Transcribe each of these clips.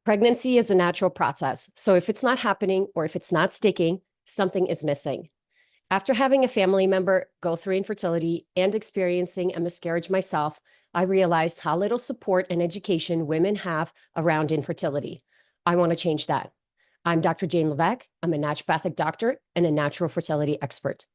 Pregnancy is a natural process, so if it's not happening or if it's not sticking, something is missing. After having a family member go through infertility and experiencing a miscarriage myself, I realized how little support and education women have around infertility. I want to change that. I'm Dr. Jane Levesque. I'm a naturopathic doctor and a natural fertility expert.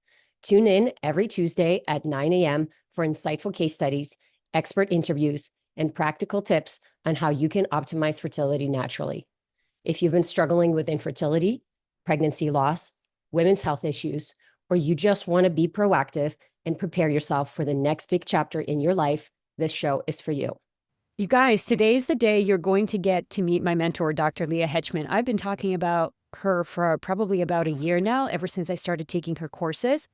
Tune in every Tuesday at 9 a.m. for insightful case studies, expert interviews, and practical tips on how you can optimize fertility naturally. If you've been struggling with infertility, pregnancy loss, women's health issues, or you just want to be proactive and prepare yourself for the next big chapter in your life, this show is for you. You guys, today's the day you're going to get to meet my mentor, Dr. Leah Hechtman. I've been talking about her for probably about a year now, ever since I started taking her courses.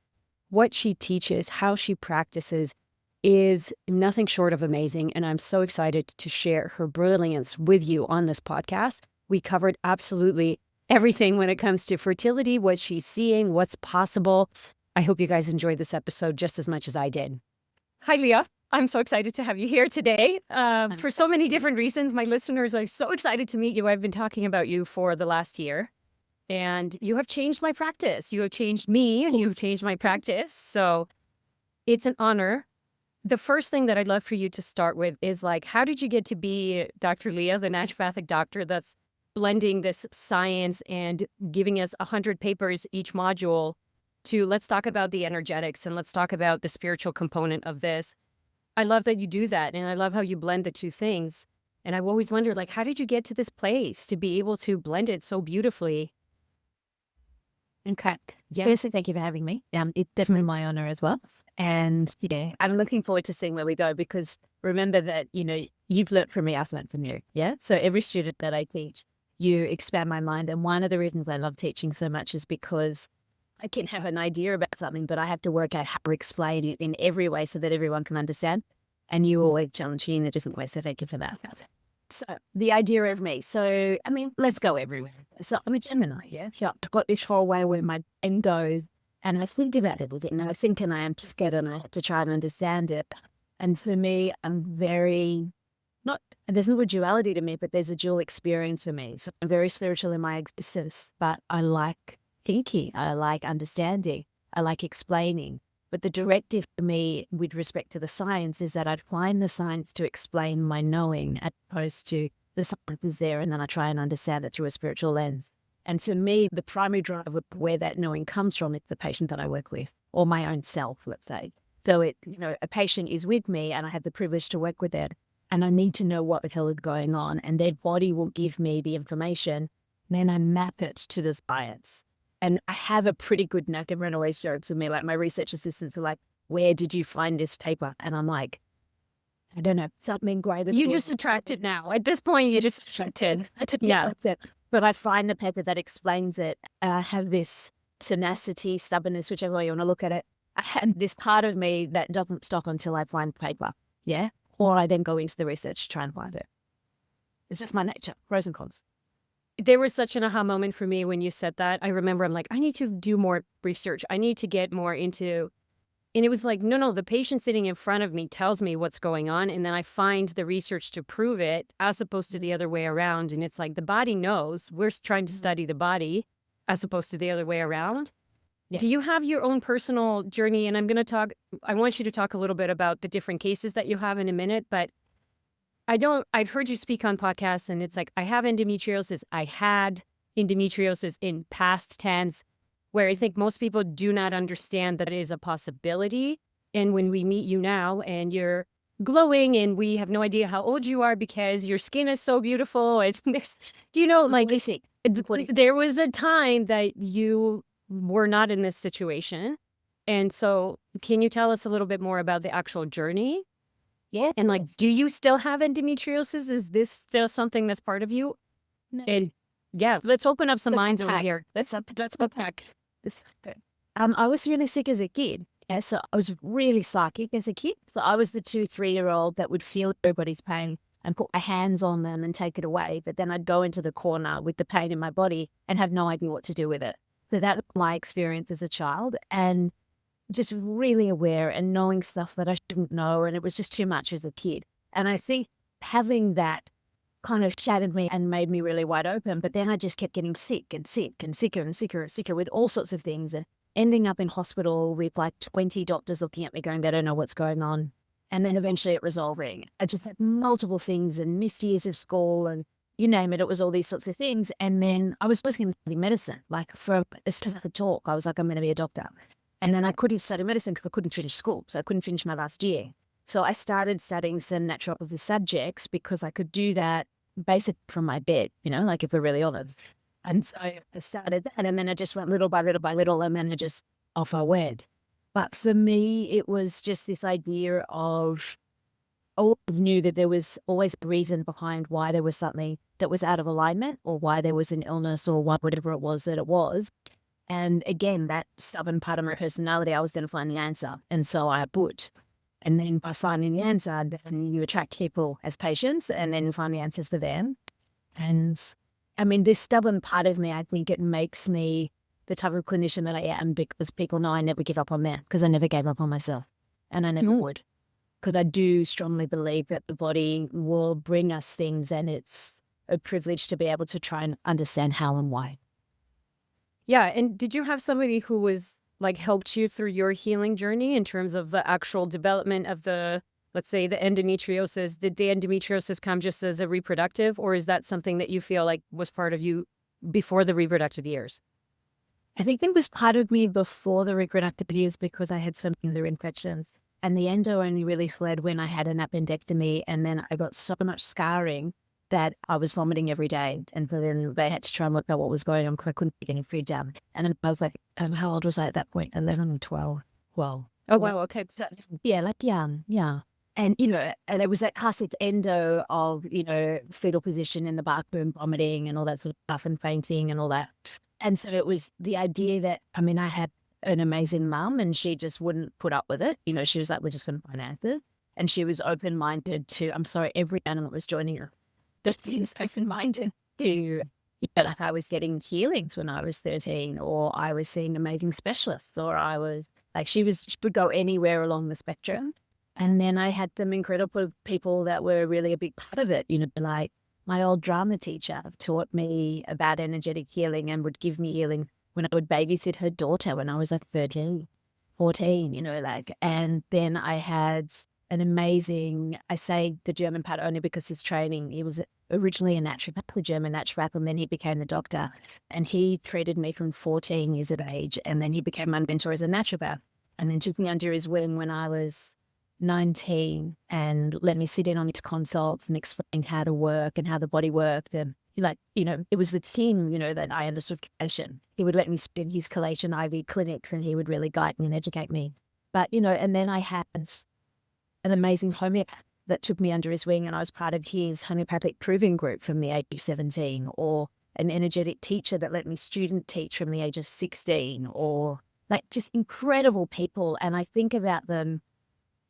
What she teaches, how she practices is nothing short of amazing, and I'm so excited to share her brilliance with you on this podcast. We covered absolutely everything when it comes to fertility, what she's seeing, what's possible. I hope you guys enjoyed this episode just as much as I did. Hi, Leah. I'm so excited to have you here today for so many different reasons. My listeners are so excited to meet you. I've been talking about you for the last year, and you have changed my practice. You have changed me, and you've changed my practice. So it's an honor. The first thing that I'd love for you to start with is how did you get to be Dr. Leah, the naturopathic doctor that's blending this science and giving us 100 papers each module to let's talk about the energetics and let's talk about the spiritual component of this. I love that you do that, and I love how you blend the two things. And I've always wondered, how did you get to this place to be able to blend it so beautifully? Okay. Yeah. Firstly, thank you for having me. It's definitely my honor as well. And, I'm looking forward to seeing where we go, because remember that, you've learned from me, I've learned from you. Yeah. So every student that I teach, you expand my mind. And one of the reasons I love teaching so much is because I can have an idea about something, but I have to work out how to explain it in every way so that everyone can understand. And you always challenge me in a different way. So thank you for that. So the idea of me. So, let's go everywhere. So I'm a Gemini, yeah? So I've got this whole way where my brain goes and I think about everything. And I think and I am scared and I have to try and understand it. And for me, I'm very, there's no duality to me, but there's a dual experience for me. So I'm very spiritual in my existence, but I like thinking, I like understanding, I like explaining. But the directive for me with respect to the science is that I'd find the science to explain my knowing, as opposed to the science is there and then I try and understand it through a spiritual lens. And for me, the primary driver where that knowing comes from is the patient that I work with, or my own self, let's say. So a patient is with me and I have the privilege to work with it, and I need to know what the hell is going on, and their body will give me the information, and then I map it to the science. And I have a pretty good knack. Everyone always jokes with me, my research assistants are like, where did you find this paper? And I'm like, I don't know, something great. You just attracted now. At this point, you just attracted. Yeah. But I find the paper that explains it. I have this tenacity, stubbornness, whichever way you want to look at it. I have this part of me that doesn't stop until I find the paper. Yeah. Or I then go into the research to try and find it. It's just my nature, pros and cons. There was such an aha moment for me when you said that. I remember I'm like, I need to do more research. I need to get more into, and it was like, no, the patient sitting in front of me tells me what's going on. And then I find the research to prove it, as opposed to the other way around. And it's like, the body knows. We're trying to study the body as opposed to the other way around. Yeah. Do you have your own personal journey? And I want you to talk a little bit about the different cases that you have in a minute, but I've heard you speak on podcasts, and it's like, I have endometriosis. I had endometriosis in past tense, where I think most people do not understand that it is a possibility. And when we meet you now and you're glowing and we have no idea how old you are because your skin is so beautiful. There was a time that you were not in this situation. And so can you tell us a little bit more about the actual journey? Yeah. And do you still have endometriosis? Is this still something that's part of you? No. And yeah, let's open up some minds over here. Let's unpack. I was really sick as a kid. Yeah, so I was really psychic as a kid. So I was the 2-3-year-old that would feel everybody's pain and put my hands on them and take it away. But then I'd go into the corner with the pain in my body and have no idea what to do with it. So that was my experience as a child. And just really aware and knowing stuff that I shouldn't know. And it was just too much as a kid. And I think having that kind of shattered me and made me really wide open. But then I just kept getting sick and sick and sicker and sicker and sicker with all sorts of things, and ending up in hospital with like 20 doctors looking at me going, they don't know what's going on. And then eventually it resolving. I just had multiple things and missed years of school and you name it. It was all these sorts of things. And then I was supposed to study medicine, like as soon as I could talk, I was like, I'm going to be a doctor. And then I couldn't study medicine because I couldn't finish school. So I couldn't finish my last year. So I started studying some naturopathy subjects because I could do that basically from my bed, like if we're really honest. And so I started that, and then I just went little by little by little, and then off I went. But for me, it was just this idea of, I always knew that there was always a reason behind why there was something that was out of alignment, or why there was an illness, or whatever it was that it was. And again, that stubborn part of my personality, I was going to find the answer. And so I put. And then by finding the answer, then you attract people as patients, and then you find the answers for them. And I mean, this stubborn part of me, I think it makes me the type of clinician that I am, because people know I never give up on them, because I never gave up on myself, and I never would. Because I do strongly believe that the body will bring us things, and it's a privilege to be able to try and understand how and why. Yeah. And did you have somebody who was like helped you through your healing journey in terms of the actual development of the, let's say, the endometriosis? Did the endometriosis come just as a reproductive, or is that something that you feel like was part of you before the reproductive years? I think it was part of me before the reproductive years, because I had so many other infections. And the endo only really fled when I had an appendectomy, and then I got so much scarring that I was vomiting every day. And so then they had to try and work out what was going on, because I couldn't get any food down. And I was like, how old was I at that point? 11 or 12. Well. Oh, wow. Okay. So, yeah, like young. Yeah. And, and it was that classic endo of, fetal position in the bathroom, vomiting and all that sort of stuff, and fainting and all that. And so it was the idea that, I had an amazing mum, and she just wouldn't put up with it. She was like, we're just going to find answers. And she was open-minded to, every animal was joining her. She was open-minded to, like I was getting healings when I was 13, or I was seeing amazing specialists, or I was like, she would go anywhere along the spectrum. And then I had some incredible people that were really a big part of it, like my old drama teacher taught me about energetic healing and would give me healing when I would babysit her daughter when I was like 13, 14, and then I had an amazing, I say the German part only because his training, he was originally a naturopath, a German naturopath, and then he became a doctor, and he treated me from 14 years of age, and then he became my mentor as a naturopath, and then took me under his wing when I was 19 and let me sit in on his consults and explained how to work and how the body worked. And it was with him, that I understood chelation. He would let me sit in his chelation IV clinics, and he would really guide me and educate me. But, and then I had an amazing homeopath that took me under his wing, and I was part of his homeopathic proving group from the age of 17, or an energetic teacher that let me student teach from the age of 16, or like just incredible people. And I think about them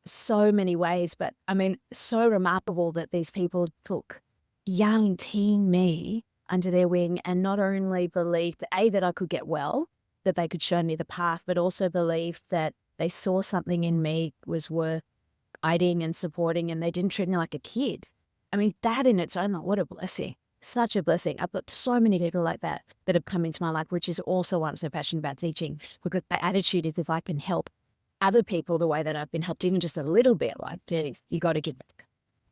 so many ways, but so remarkable that these people took young teen me under their wing, and not only believed that I could get well, that they could show me the path, but also believed that they saw something in me was worth guiding and supporting, and they didn't treat me like a kid. That in its own, what a blessing. Such a blessing. I've got so many people like that have come into my life, which is also why I'm so passionate about teaching, because my attitude is, if I can help other people the way that I've been helped, even just a little bit, like, geez, you got to give back.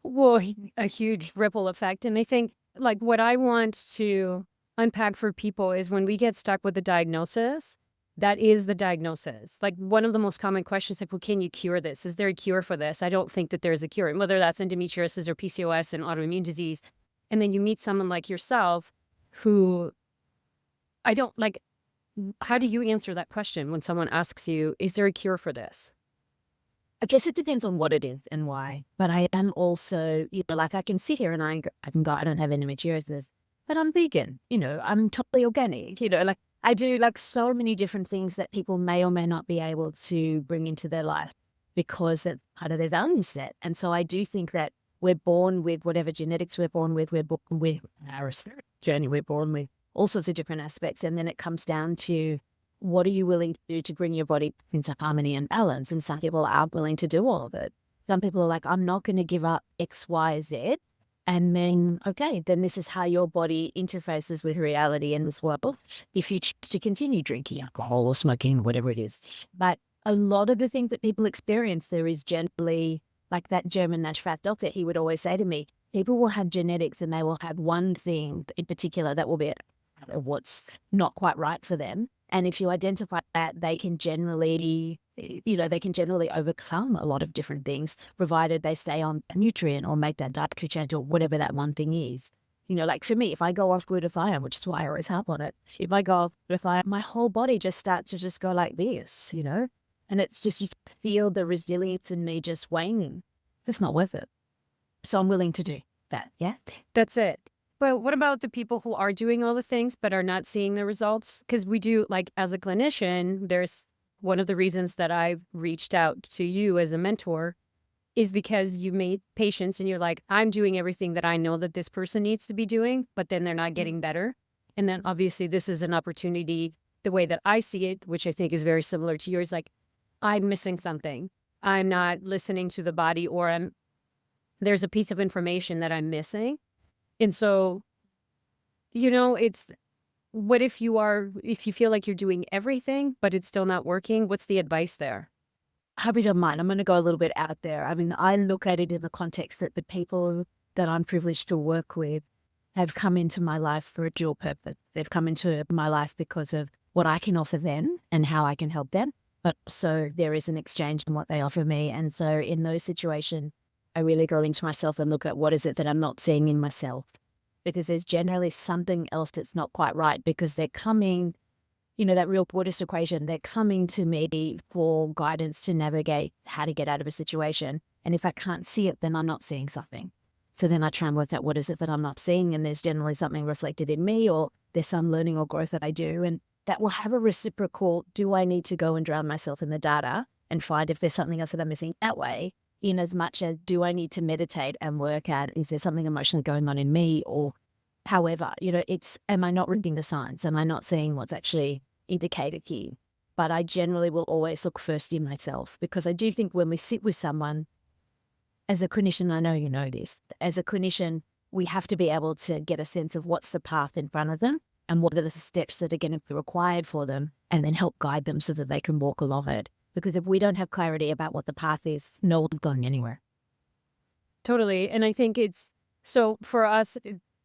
Well, a huge ripple effect. And I think like what I want to unpack for people is, when we get stuck with the diagnosis, that is the diagnosis. Like, one of the most common questions, like, well, can you cure this? Is there a cure for this? I don't think that there's a cure, whether that's endometriosis or PCOS and autoimmune disease. And then you meet someone like yourself who how do you answer that question when someone asks you, is there a cure for this? I guess it depends on what it is and why. But I am also, like, I can sit here and I can go, I don't have endometriosis, but I'm vegan, I'm totally organic, like I do like so many different things that people may or may not be able to bring into their life, because that's part of their value set. And so I do think that we're born with whatever genetics we're born with our spirit journey, we're born with all sorts of different aspects. And then it comes down to, what are you willing to do to bring your body into harmony and balance? And some people aren't willing to do all of it. Some people are like, I'm not going to give up X, Y, Z. And then, okay, then this is how your body interfaces with reality in this world if you choose to continue drinking alcohol or smoking, whatever it is. But a lot of the things that people experience, there is generally, like that German naturopath doctor, he would always say to me, people will have genetics and they will have one thing in particular that will be what's not quite right for them. And if you identify that, they can generally overcome a lot of different things, provided they stay on a nutrient or make that dietary change or whatever that one thing is. Like for me, if I go off glutathione, which is why I always harp on it, if I go off glutathione, my whole body just starts to just go like this, and it's just, you feel the resilience in me just waning. It's not worth it. So I'm willing to do that. Yeah. That's it. But what about the people who are doing all the things but are not seeing the results? Because we do, like, as a clinician, there's one of the reasons that I've reached out to you as a mentor is because you made patients and you're like, I'm doing everything that I know that this person needs to be doing, but then they're not getting better. And then obviously this is an opportunity, the way that I see it, which I think is very similar to yours, like, I'm missing something. I'm not listening to the body, or there's a piece of information that I'm missing. And so, it's, what if you feel like you're doing everything, but it's still not working? What's the advice there? I hope you don't mind. I'm going to go a little bit out there. I mean, I look at it in the context that the people that I'm privileged to work with have come into my life for a dual purpose. They've come into my life because of what I can offer them and how I can help them. But so there is an exchange in what they offer me. And so in those situations, I really go into myself and look at what is it that I'm not seeing in myself, because there's generally something else that's not quite right, because they're coming, that real Buddhist equation, they're coming to me for guidance to navigate how to get out of a situation. And if I can't see it, then I'm not seeing something. So then I try and work out what is it that I'm not seeing. And there's generally something reflected in me, or there's some learning or growth that I do. And that will have a reciprocal, do I need to go and drown myself in the data and find if there's something else that I'm missing that way? In as much as, do I need to meditate and work at, is there something emotionally going on in me? Or however, it's, am I not reading the signs? Am I not seeing what's actually indicated here? But I generally will always look first in myself, because I do think when we sit with someone, as a clinician, I know you know this, as a clinician, we have to be able to get a sense of what's the path in front of them and what are the steps that are going to be required for them, and then help guide them so that they can walk along it. Because if we don't have clarity about what the path is, no one's going anywhere. Totally. And I think it's, so for us,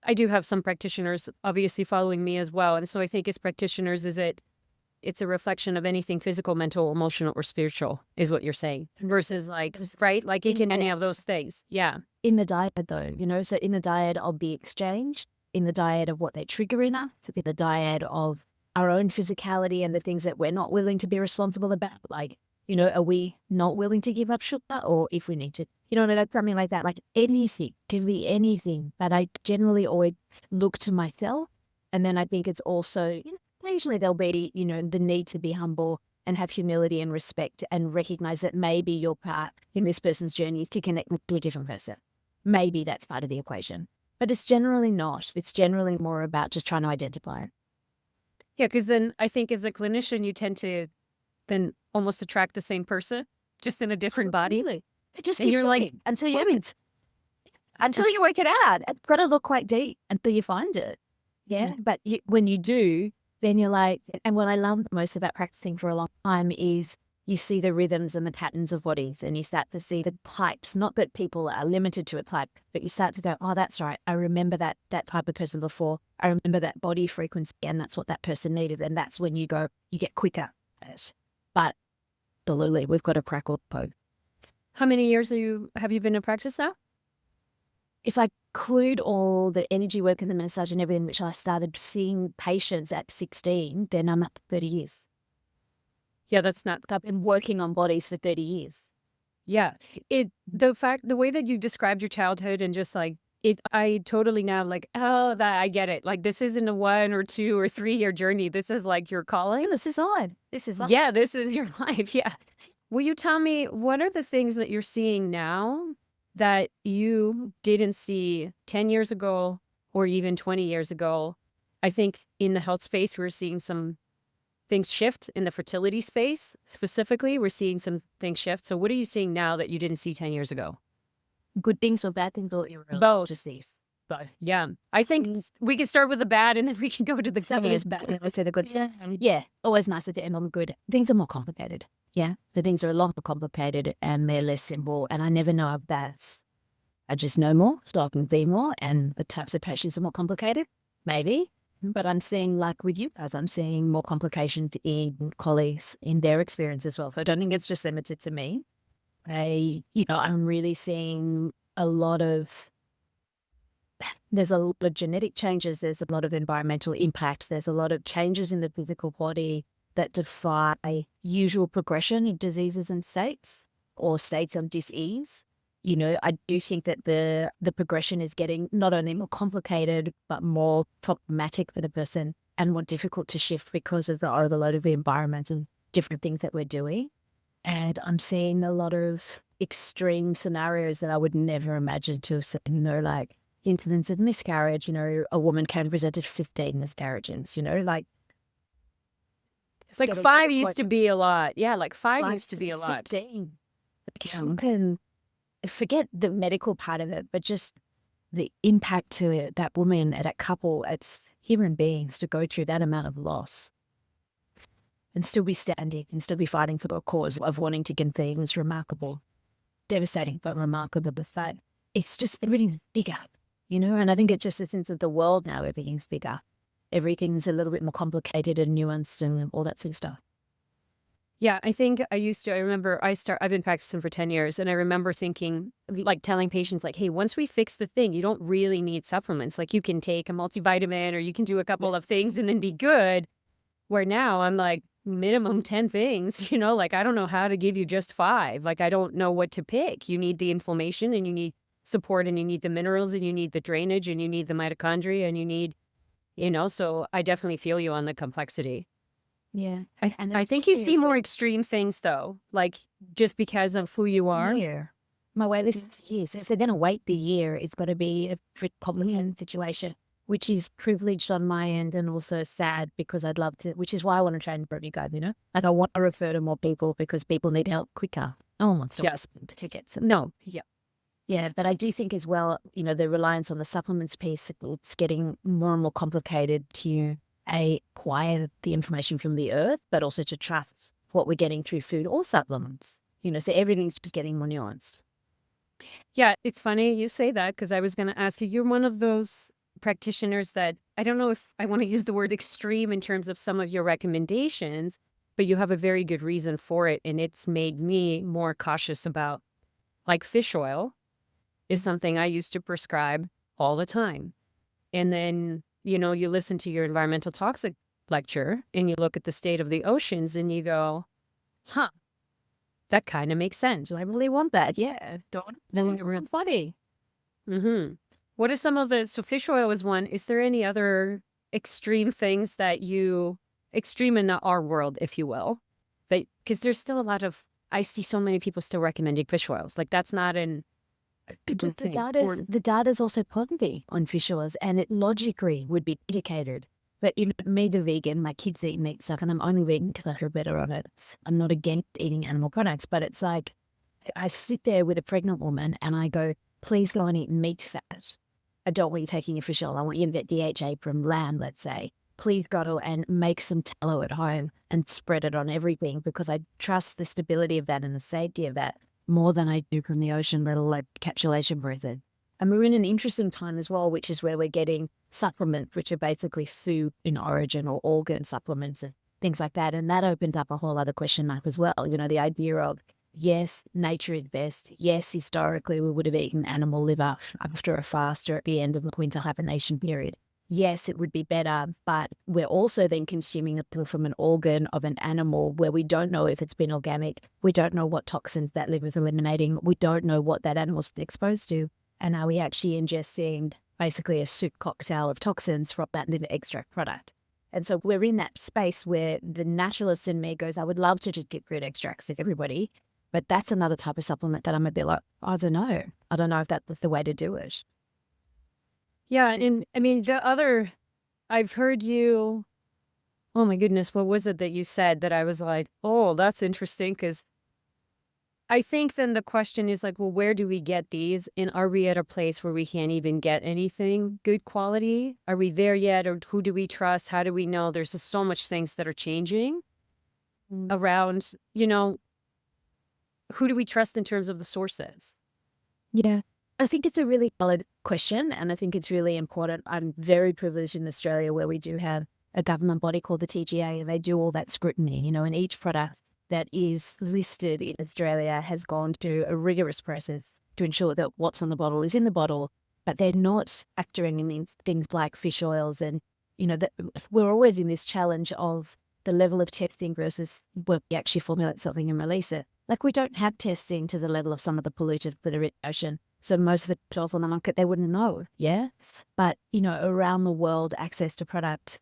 I do have some practitioners obviously following me as well. And so I think as practitioners, it's a reflection of anything physical, mental, emotional, or spiritual, is what you're saying, versus like, right? Like it can any of those things. Yeah. In the diet though, so in the diet of the exchange, in the diet of what they trigger in us, in the diet of our own physicality and the things that we're not willing to be responsible about, like, are we not willing to give up sugar, or if we need to, like something like that, like anything, can be anything. But I generally always look to myself. And then I think it's also, occasionally there'll be, the need to be humble and have humility and respect and recognize that maybe your part in this person's journey is to connect with a different person. Maybe that's part of the equation, but it's generally not. It's generally more about just trying to identify it. Yeah, because then I think as a clinician, you tend to then almost attract the same person, just in a different body. Really? It just And keeps you're like, looking until you work it out. It's got to look quite deep until you find it. Yeah. But when you do, then you're like, and what I love most about practicing for a long time is you see the rhythms and the patterns of bodies, and you start to see the types, not that people are limited to a type, but you start to go, oh, that's right. I remember that type of person before. I remember that body frequency, and that's what that person needed. And that's when you get quicker at it. But absolutely, we've got to crack all the code. how many years have you been in practice now? If I include all the energy work and the massage and everything, which I started seeing patients at 16, then I'm up to 30 years. Yeah, that's not. I've been working on bodies for 30 years. Yeah. The way that you described your childhood and just like it, I totally now like, oh, that I get it. Like this isn't a 1 or 2 or 3 year journey. This is like your calling. This is on. Yeah, this is your life. Yeah. Will you tell me, what are the things that you're seeing now that you didn't see 10 years ago or even 20 years ago? I think in the health space, we're seeing some things shift. In the fertility space specifically, we're seeing some things shift. So what are you seeing now that you didn't see 10 years ago? good things or bad things, or irrelevant? Both. Just these. Both. Yeah. I think we can start with the bad and then we can go to the Something good. is bad, and let's say the good. Yeah. Always nicer to end on the good. Things are more complicated. Yeah. The things are a lot more complicated and they're less simple. And I never know if that's, I just know more, so I can be more, and the types of patients are more complicated. Maybe. But I'm seeing, like with you guys, I'm seeing more complications in colleagues in their experience as well. So I don't think it's just limited to me. I'm really seeing a lot of, there's a lot of genetic changes, there's a lot of environmental impacts, there's a lot of changes in the physical body that defy usual progression of diseases and states or states of disease. I do think that the progression is getting not only more complicated, but more problematic for the person and more difficult to shift because of the overload of the environment and different things that we're doing. And I'm seeing a lot of extreme scenarios that I would never imagine to have seen, like incidents of miscarriage. A woman can present at 15 miscarriages, like 5 used to be a lot. Yeah, 5 used to be a lot. 15. You can forget the medical part of it, but just the impact to it, that woman, that couple, it's human beings to go through that amount of loss and still be standing and still be fighting for the cause of wanting to conceive is remarkable. Devastating, but remarkable. The fact it's just everything's bigger, and I think it just a sense of the world now, everything's bigger. Everything's a little bit more complicated and nuanced and all that sort of stuff. Yeah, I think I remember I've been practicing for 10 years and I remember thinking, telling patients hey, once we fix the thing, you don't really need supplements. You can take a multivitamin or you can do a couple of things and then be good. Where now I'm minimum 10 things, I don't know how to give you just 5. I don't know what to pick. You need the inflammation and you need support and you need the minerals and you need the drainage and you need the mitochondria and you need, so I definitely feel you on the complexity. Yeah. I think you see more extreme things though, just because of who you are. Yeah. My wait list is years. If they're going to wait the year, it's got to be a pretty complicated situation, which is privileged on my end and also sad because I'd love to, which is why I want to train for you guys, I want to refer to more people because people need help quicker. No one wants to tickets. No. Yeah. Yeah, but I do think as well, the reliance on the supplements piece, it's getting more and more complicated to acquire the information from the earth, but also to trust what we're getting through food or supplements. So everything's just getting more nuanced. Yeah, it's funny you say that because I was going to ask you, you're one of those practitioners that I don't know if I want to use the word extreme in terms of some of your recommendations, but you have a very good reason for it. And it's made me more cautious about fish oil is something I used to prescribe all the time. And then, you listen to your environmental toxic lecture and you look at the state of the oceans and you go, huh, that kind of makes sense. Do I really want that? Yeah. Don't. Then it's funny. Mm-hmm. What are some of so fish oil is one. Is there any other extreme things that extreme in our world, if you will, because there's still a lot of, I see so many people still recommending fish oils. That's not the data's also positive on fish oils and it logically would be indicated. But me, the vegan, my kids eat meat stuff and I'm only vegan because I feel better on it. I'm not against eating animal products, but it's I sit there with a pregnant woman and I go, please go and eat meat fat. I don't want you taking your fish oil. I want you to get DHA from lamb, let's say. Please go and make some tallow at home and spread it on everything because I trust the stability of that and the safety of that more than I do from the ocean, but encapsulation method. And we're in an interesting time as well, which is where we're getting supplements, which are basically food in origin or organ supplements and things like that. And that opened up a whole other question mark as well. The idea of, yes, nature is best. Yes, historically, we would have eaten animal liver after a fast or at the end of the winter hibernation period. Yes, it would be better, but we're also then consuming it from an organ of an animal where we don't know if it's been organic. We don't know what toxins that liver's eliminating. We don't know what that animal's exposed to. And are we actually ingesting basically a soup cocktail of toxins from that liver extract product? And so we're in that space where the naturalist in me goes, I would love to just get fruit extracts to everybody, but that's another type of supplement that I'm a bit like, I don't know. I don't know if that's the way to do it. Yeah, and I mean, I've heard you, oh my goodness, what was it that you said that I was like, oh, that's interesting, because I think then the question is like, well, where do we get these? And are we at a place where we can't even get anything good quality? Are we there yet? Or who do we trust? How do we know? There's just so much things that are changing around, who do we trust in terms of the sources? Yeah, I think it's a really valid question, and I think it's really important. I'm very privileged in Australia where we do have a government body called the TGA, and they do all that scrutiny, and each product that is listed in Australia has gone through a rigorous process to ensure that what's on the bottle is in the bottle, but they're not factoring in things like fish oils. And, that we're always in this challenge of the level of testing versus when we actually formulate something and release it. Like, we don't have testing to the level of some of the pollutants that are in the ocean. So most of the bottles on the market, they wouldn't know. Yeah. But, around the world, access to products,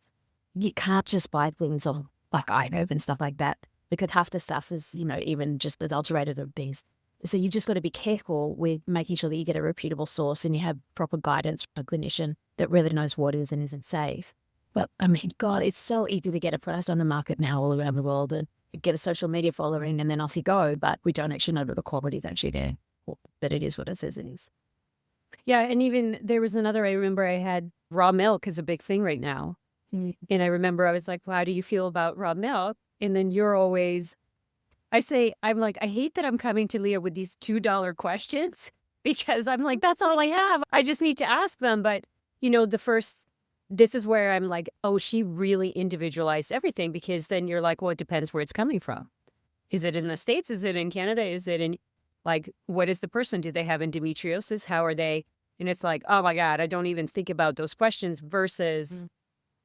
you can't just buy things on like iNove and stuff like that, because half the stuff is, even just adulterated of things. So you've just got to be careful with making sure that you get a reputable source and you have proper guidance from a clinician that really knows what is and isn't safe. But I mean, God, it's so easy to get a product on the market now all around the world and get a social media following, and then off you go. But we don't actually know that the quality is actually there. But it is what it says it is. Yeah. And even there was another, I remember I had raw milk is a big thing right now. And I remember I was like, well, how do you feel about raw milk? And then you're always, I'm like, I hate that I'm coming to Leah with these $2 questions, because I'm like, that's all I have. I just need to ask them. But, this is where I'm like, oh, she really individualized everything, because then you're like, well, it depends where it's coming from. Is it in the States? Is it in Canada? Is it in, like, what is the person? Do they have endometriosis? How are they? And it's like, oh my God, I don't even think about those questions versus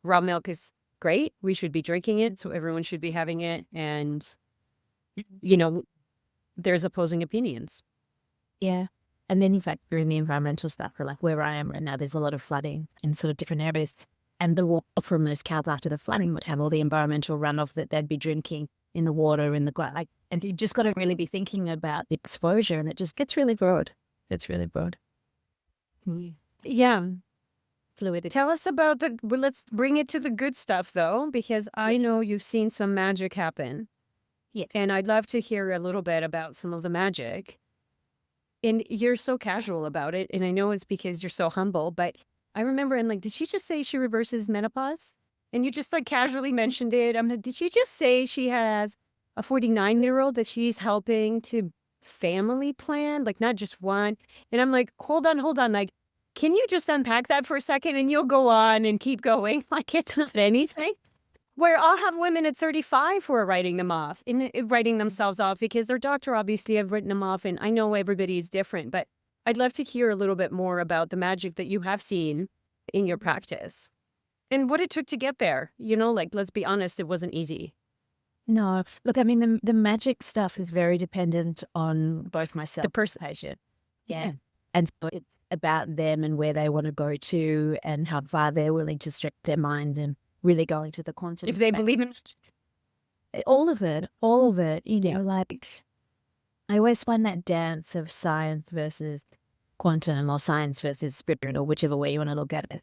raw milk is great. We should be drinking it. So everyone should be having it. And, there's opposing opinions. Yeah. And then, in fact, during the environmental stuff, for like where I am right now, there's a lot of flooding in sort of different areas. And the water from those cows after the flooding would have all the environmental runoff that they'd be drinking in the water, in the ground. And you just got to really be thinking about the exposure, and it just gets really broad. It's really broad. Yeah. Fluidity. Tell us about let's bring it to the good stuff, though, because I know you've seen some magic happen. Yes. And I'd love to hear a little bit about some of the magic. And you're so casual about it. And I know it's because you're so humble, but I remember, and like, did she just say she reverses menopause? And you just like casually mentioned it. I'm like, did she just say she has a 49-year-old that she's helping to family plan? Like, not just one. And I'm like, hold on. Like, can you just unpack that for a second and you'll go on and keep going? Like, it's not anything. Where I'll have women at 35 who are writing themselves off because their doctor obviously have written them off. And I know everybody's different, but I'd love to hear a little bit more about the magic that you have seen in your practice and what it took to get there. Like, let's be honest, it wasn't easy. No, look, I mean, the magic stuff is very dependent on both myself, The person. patient. Yeah. And so it's about them and where they want to go to and how far they're willing to stretch their mind and really going to the quantum. If they believe in all of it, like, I always find that dance of science versus quantum, or science versus spirit, or whichever way you want to look at it.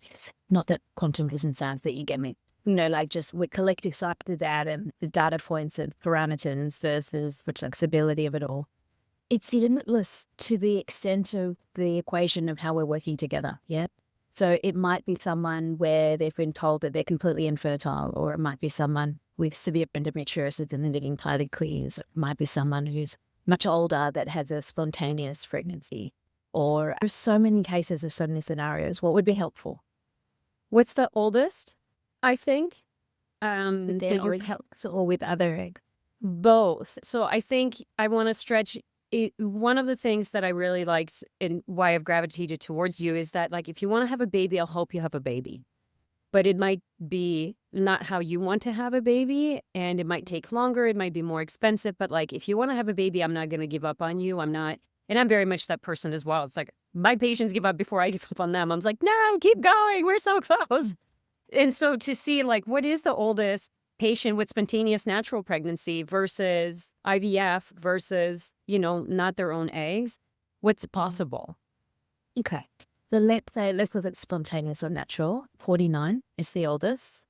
Not that quantum isn't science, that you get me. Like, just with collective science and the data points and parameters versus the flexibility of it all. It's limitless to the extent of the equation of how we're working together. Yeah. So it might be someone where they've been told that they're completely infertile, or it might be someone with severe endometriosis and they're getting highly clears. It might be someone who's much older that has a spontaneous pregnancy, or there's so many cases of so many scenarios. What would be helpful? What's the oldest? I think. With their own helps or with other eggs? Both. So I think I want to stretch it. One of the things that I really liked and why I've gravitated towards you is that, like, if you want to have a baby, I'll help you have a baby. But it might be not how you want to have a baby, and it might take longer. It might be more expensive. But like, if you want to have a baby, I'm not going to give up on you. I'm not. And I'm very much that person as well. It's like my patients give up before I give up on them. I'm like, no, keep going. We're so close. And so to see, like, what is the oldest patient with spontaneous natural pregnancy versus IVF versus, not their own eggs, what's possible? Okay. So let's look at spontaneous or natural. 49 is the oldest.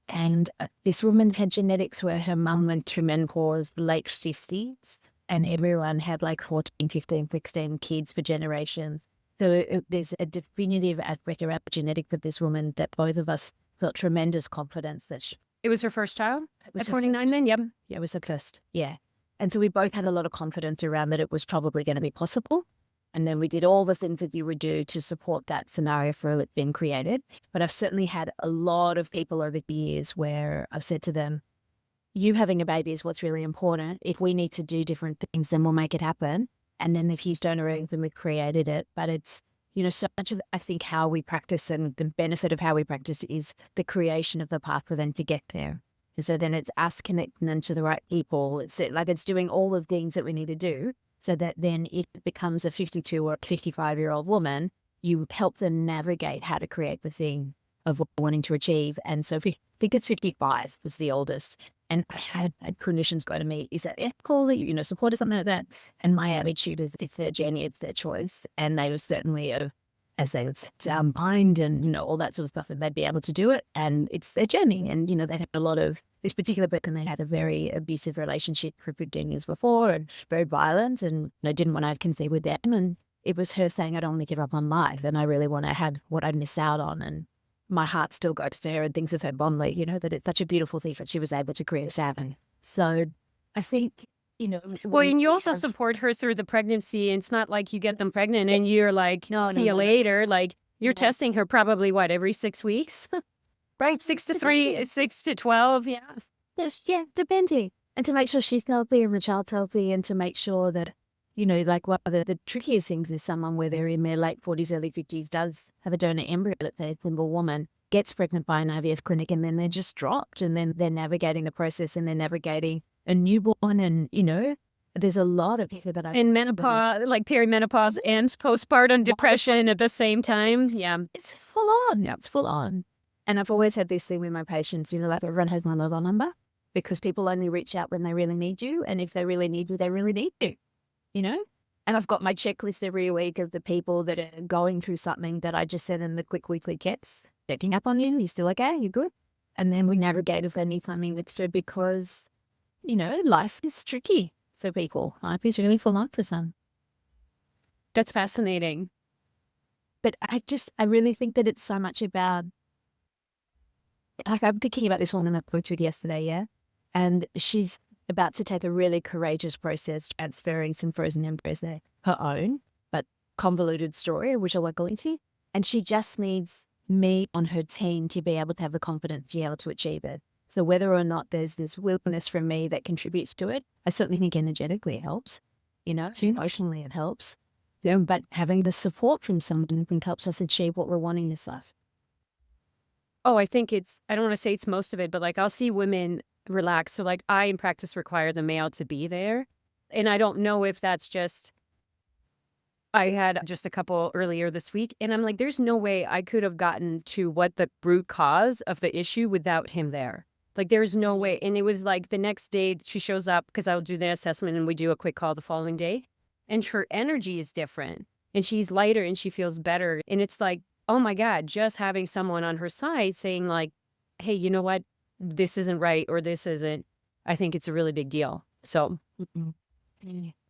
And this woman had genetics where her mum went through menopause late 50s and everyone had like 14, 15, 16 kids for generations. So there's a definitive aspect around the genetic of this woman that both of us felt tremendous confidence that It was her first child it was at her 49 first. then? Yep. Yeah, it was her first. Yeah. And so we both had a lot of confidence around that it was probably going to be possible. And then we did all the things that you would do to support that scenario for it being created. But I've certainly had a lot of people over the years where I've said to them, you having a baby is what's really important. If we need to do different things, then we'll make it happen. And then if you don't arrange, then we've created it. But it's, so much of, I think, how we practice and the benefit of how we practice is the creation of the path for them to get there. And so then it's us connecting them to the right people. It's doing all the things that we need to do so that then if it becomes a 52 or 55-year-old woman, you help them navigate how to create the thing of what they're wanting to achieve. And so I think it's 55 was the oldest. And I had clinicians go to me, is that ethical, support or something like that? And my attitude is it's their journey, it's their choice. And they were certainly, as they would sound mind and, all that sort of stuff, and they'd be able to do it. And it's their journey. And, they had a lot of, this particular person, they had a very abusive relationship for 15 years before and very violent. And I didn't want to conceive with them. And it was her saying, I don't want to give up on life. And I really want to have what I missed out on. And my heart still goes to her and thinks of her fondly, that it's such a beautiful thing that she was able to create happen. So I think, Well, and you also support her through the pregnancy. And it's not like you get them pregnant and you're like, see you later. Like you're testing her probably every 6 weeks? Right? 6 to 3, 6 to 12. Yeah. Yeah, depending. And to make sure she's healthy and the child's healthy and to make sure that, like one of the trickiest things is someone where they're in their late 40s, early 50s does have a donor embryo, let's say a single woman, gets pregnant by an IVF clinic and then they're just dropped and then they're navigating the process and they're navigating a newborn and, there's a lot of people that And menopause, like perimenopause and postpartum depression at the same time. Yeah. It's full on. Yeah, it's full on. And I've always had this thing with my patients, like everyone has my mobile number because people only reach out when they really need you. And if they really need you, they really need you. And I've got my checklist every week of the people that are going through something that I just send them the quick weekly kits, checking up on you. You still okay? You good? And then we navigate if they need something extra because, life is tricky for people. Life is really full on for some. That's fascinating. But I really think that it's so much about, like I'm thinking about this woman I spoke to yesterday, yeah? And she's about to take a really courageous process, transferring some frozen embryos there, her own, but convoluted story, which I won't go into. And she just needs me on her team to be able to have the confidence to be able to achieve it. So whether or not there's this willingness from me that contributes to it, I certainly think energetically it helps, emotionally it helps. Yeah. But having the support from someone who helps us achieve what we're wanting is that. Oh, I think I don't want to say it's most of it, but like I'll see women relax. So like I in practice require the male to be there. And I don't know if that's just, I had just a couple earlier this week and I'm like, there's no way I could have gotten to what the root cause of the issue without him there. Like there's no way. And it was like the next day she shows up because I'll do the assessment and we do a quick call the following day. And her energy is different and she's lighter and she feels better. And it's like, oh my God, just having someone on her side saying like, hey, you know what? This isn't right or this isn't, I think it's a really big deal. So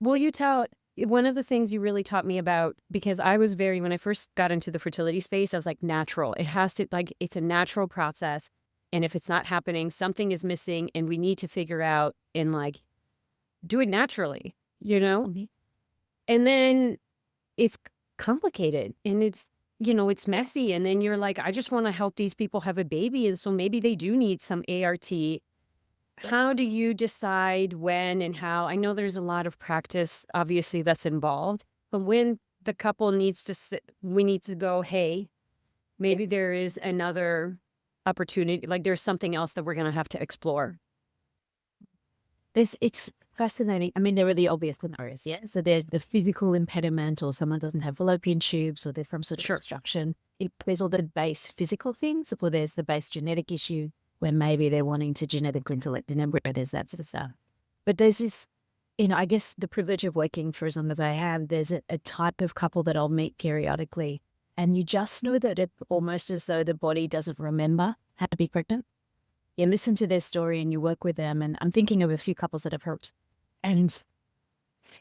will you tell, one of the things you really taught me about, because I was when I first got into the fertility space, I was like natural. It has to, like, it's a natural process. And if it's not happening, something is missing and we need to figure out and like do it naturally, And then it's complicated and it's messy. And then you're like, I just want to help these people have a baby. And so maybe they do need some ART. How do you decide when and how? I know there's a lot of practice, obviously, that's involved. But when the couple needs to sit, we need to go, hey, maybe there is another opportunity. Like there's something else that we're going to have to explore. It's fascinating. I mean, there are the obvious scenarios, yeah? So there's the physical impediment or someone doesn't have fallopian tubes or there's some sort of obstruction. There's all the base physical things or there's the base genetic issue where maybe they're wanting to genetically collect an embryo. There's that sort of stuff. But there's this, I guess the privilege of working for as long as I have, there's a type of couple that I'll meet periodically and you just know that it's almost as though the body doesn't remember how to be pregnant. You listen to their story and you work with them. And I'm thinking of a few couples that I've helped. And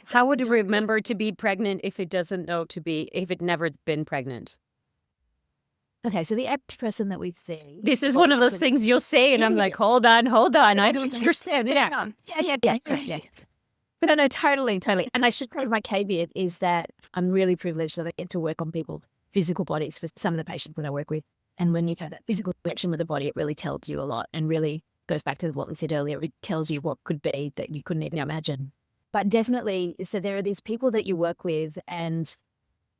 How would it remember to be pregnant if it doesn't know if it never been pregnant? Okay, so the average person that we see. This is one of those things you'll say, and I'm like, hold on, I don't understand. Yeah. But no, totally. And I should put my caveat is that I'm really privileged that I get to work on people's physical bodies for some of the patients that I work with. And when you've had that physical connection with the body, it really tells you a lot and really goes back to what we said earlier. It tells you what could be that you couldn't even imagine. But definitely, so there are these people that you work with, and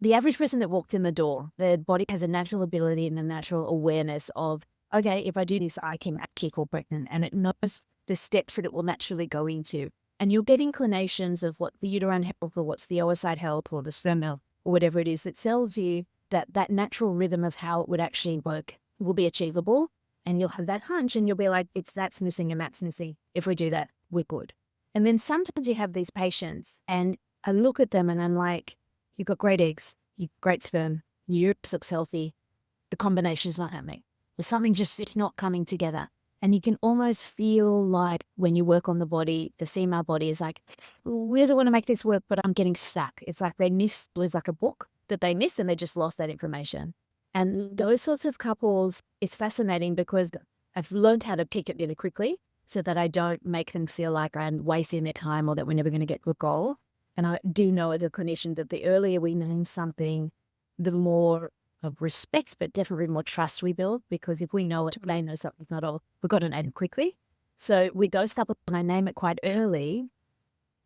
the average person that walked in the door, their body has a natural ability and a natural awareness of, okay, if I do this, I can actually fall pregnant, and it knows the steps that it will naturally go into. And you'll get inclinations of what the uterine health or what's the oocyte health or the sperm health or whatever it is that tells you that that natural rhythm of how it would actually work will be achievable. And you'll have that hunch and you'll be like, that's missing and that's missing. If we do that, we're good. And then sometimes you have these patients and I look at them and I'm like, you've got great eggs, you've got great sperm, your uterus looks healthy. The combination's not happening. There's something just it's not coming together. And you can almost feel like when you work on the body, the female body is like, we don't want to make this work, but I'm getting stuck. It's like there's like a book that they missed and they just lost that information. And those sorts of couples, it's fascinating because I've learned how to pick it really quickly so that I don't make them feel like I'm wasting their time or that we're never going to get to a goal. And I do know as a clinician that the earlier we name something, the more of respect, but definitely more trust we build, because if we know it, they know something's not all, we've got to name it quickly. So with those couples, when I name it quite early,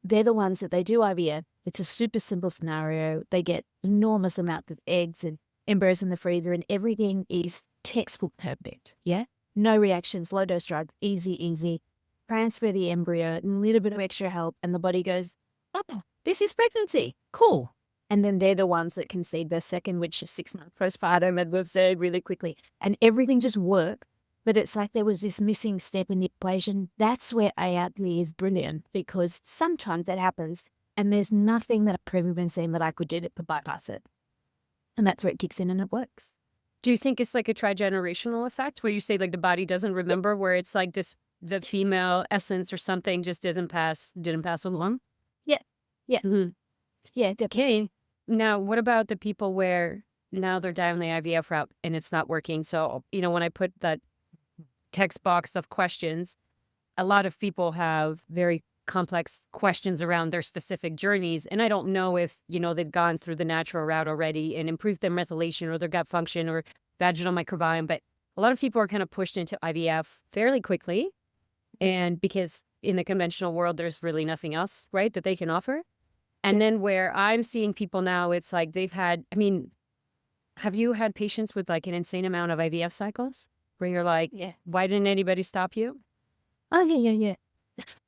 they're the ones that they do IVF. It's a super simple scenario. They get enormous amounts of eggs and embryos in the freezer and everything is textbook perfect. Yeah. No reactions, low dose drug, easy. Transfer the embryo, a little bit of extra help, and the body goes, oh, this is pregnancy. Cool. And then they're the ones that conceive their second, which is 6 months postpartum and was third really quickly. And everything just worked. But it's like there was this missing step in the equation. That's where ART is brilliant, because sometimes that happens and there's nothing that I've ever been seen that I could do to bypass it. And that's where it kicks in and it works. Do you think it's like a trigenerational effect where you say like the body doesn't remember, where it's like this, the female essence or something just didn't pass along? Yeah. Mm-hmm. Yeah, definitely. Okay. Now, what about the people where now they're down the IVF route and it's not working? So, when I put that text box of questions, a lot of people have very complex questions around their specific journeys. And I don't know if, they've gone through the natural route already and improved their methylation or their gut function or vaginal microbiome. But a lot of people are kind of pushed into IVF fairly quickly. And because in the conventional world, there's really nothing else, right, that they can offer. And then where I'm seeing people now, it's like they've had, have you had patients with like an insane amount of IVF cycles where you're like, why didn't anybody stop you? Oh, yeah.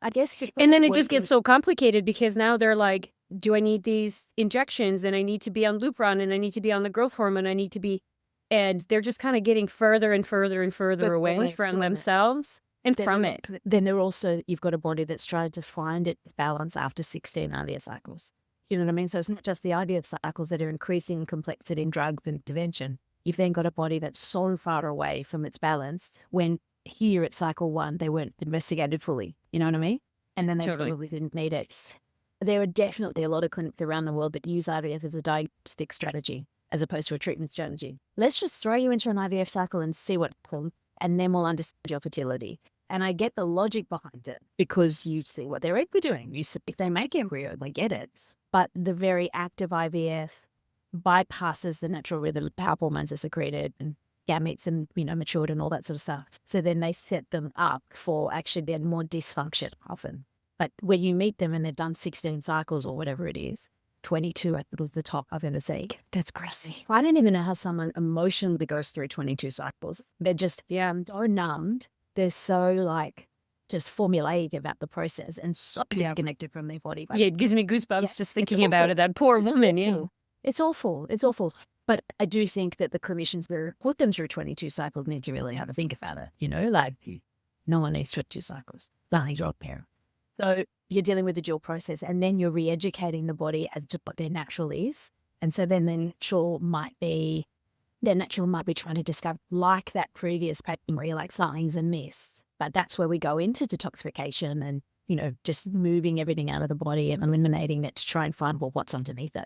I guess. And then it just gets so complicated because now they're like, do I need these injections? And I need to be on Lupron and I need to be on the growth hormone. I need to be, and they're just kind of getting further and further and further away from themselves and from it. Then they're also, you've got a body that's trying to find its balance after 16 IVF cycles. You know what I mean? So it's not just the IVF cycles that are increasing complexity in drug intervention. You've then got a body that's so far away from its balance when here at cycle 1, they weren't investigated fully. You know what I mean? And then they probably didn't need it. There are definitely a lot of clinics around the world that use IVF as a diagnostic strategy as opposed to a treatment strategy. Let's just throw you into an IVF cycle and see what happens, and then we'll understand your fertility. And I get the logic behind it because you see what their egg were doing. You see if they make embryo, they get it. But the very act of IVF bypasses the natural rhythm. Power hormones are secreted and gametes and, matured and all that sort of stuff. So then they set them up for actually then more dysfunction often. But when you meet them and they've done 16 cycles or whatever it is, 22 I thought was the top I've ever seen. That's crazy. I don't even know how someone emotionally goes through 22 cycles. They're just so numbed. They're so just formulaic about the process and so disconnected from their body. It gives me goosebumps just thinking about it. That poor woman, It's awful. It's awful. But I do think that the clinicians that put them through 22 cycles need to really have a think about it. No one needs 22 cycles. Only your parent. So you're dealing with the dual process and then you're re-educating the body as to what their natural is. And so then their natural might be trying to discover, like that previous pattern where you're like, something's amiss. But that's where we go into detoxification and just moving everything out of the body and eliminating it to try and find, well, what's underneath it.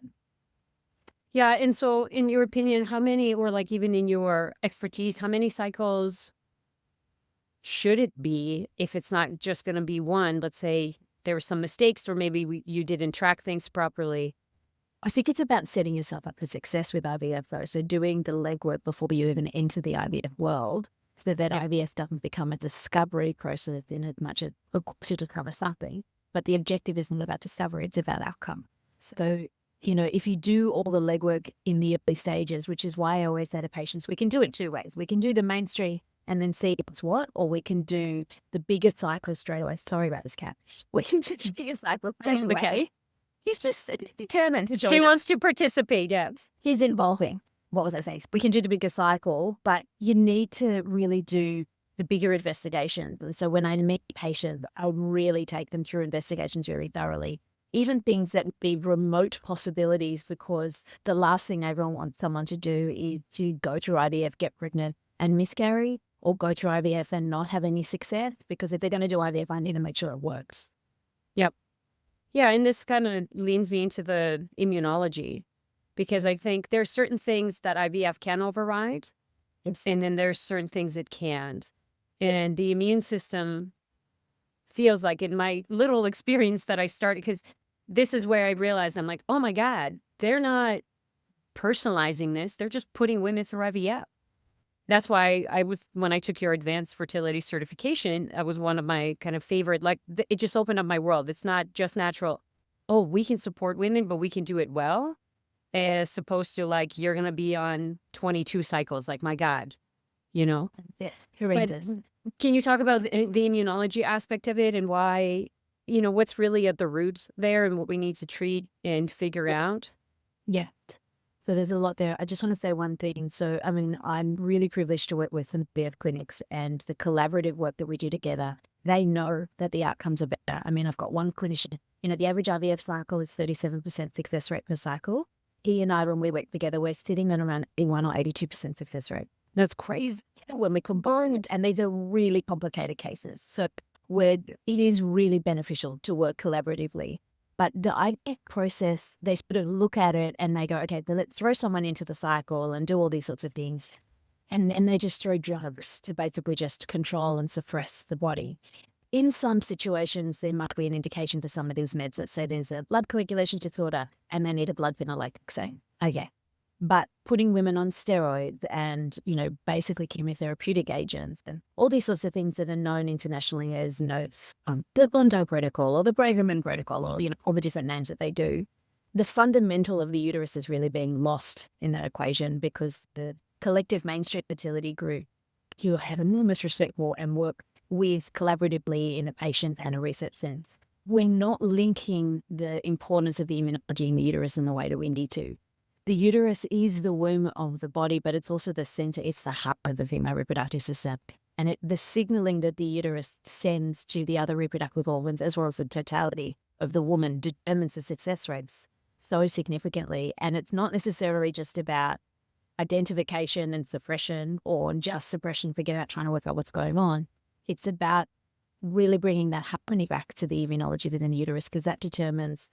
Yeah. And so in your opinion, how many, or like even in your expertise, how many cycles should it be if it's not just going to be one? Let's say there were some mistakes, or maybe you didn't track things properly. I think it's about setting yourself up for success with IVF, though. So doing the legwork before you even enter the IVF world, so that IVF doesn't become a discovery process in as much as, of course, you discover something. But the objective isn't about discovery, it's about outcome. So, if you do all the legwork in the early stages, which is why I always say to patients, we can do it two ways. We can do the mainstream and then see what's what, or we can do the bigger cycle straight away. Sorry about this cat. We can do the bigger cycle straight away. He's just determined to join. She wants to participate, yes. He's involving. What was I saying? We can do the bigger cycle, but you need to really do the bigger investigation. So when I meet patients, I'll really take them through investigations very thoroughly. Even things that would be remote possibilities, because the last thing everyone wants someone to do is to go through IVF, get pregnant and miscarry, or go through IVF and not have any success, because if they're going to do IVF, I need to make sure it works. Yep. Yeah, and this kind of leans me into the immunology, because I think there are certain things that IVF can override, and then there's certain things it can't. And the immune system feels like, in my little experience that I started, because this is where I realized, I'm like, oh my God, they're not personalizing this. They're just putting women through IVF. That's why when I took your advanced fertility certification, that was one of my kind of favorite, it just opened up my world. It's not just natural. Oh, we can support women, but we can do it well, as opposed to you're going to be on 22 cycles. Like, my God, Yeah, horrendous. But can you talk about the immunology aspect of it, and why, what's really at the roots there, and what we need to treat and figure out? Yeah. So there's a lot there. I just want to say one thing. So, I'm really privileged to work with IVF clinics, and the collaborative work that we do together, they know that the outcomes are better. I've got one clinician, the average IVF cycle is 37% success rate per cycle. He and I, when we work together, we're sitting at around 81 or 82% success rate. That's crazy. When we combined, and these are really complicated cases. So it is really beneficial to work collaboratively. But the IVF process, they sort of look at it and they go, okay, then let's throw someone into the cycle and do all these sorts of things. And they just throw drugs to basically just control and suppress the body. In some situations, there might be an indication for some of these meds that say there's a blood coagulation disorder and they need a blood thinner, like say, okay. But putting women on steroids and, basically chemotherapeutic agents and all these sorts of things that are known internationally as, the Londo protocol or the Braverman protocol, or, all the different names that they do, the fundamental of the uterus is really being lost in that equation, because the collective mainstream fertility group, who have enormous respect for and work with collaboratively in a patient and a research sense, we're not linking the importance of the immunology in the uterus in the way that we need to. The uterus is the womb of the body, but it's also the center. It's the heart of the female reproductive system. And the signaling that the uterus sends to the other reproductive organs, as well as the totality of the woman, determines the success rates so significantly. And it's not necessarily just about identification and suppression, or just suppression, forget about trying to work out what's going on. It's about really bringing that harmony back to the immunology within the uterus, because that determines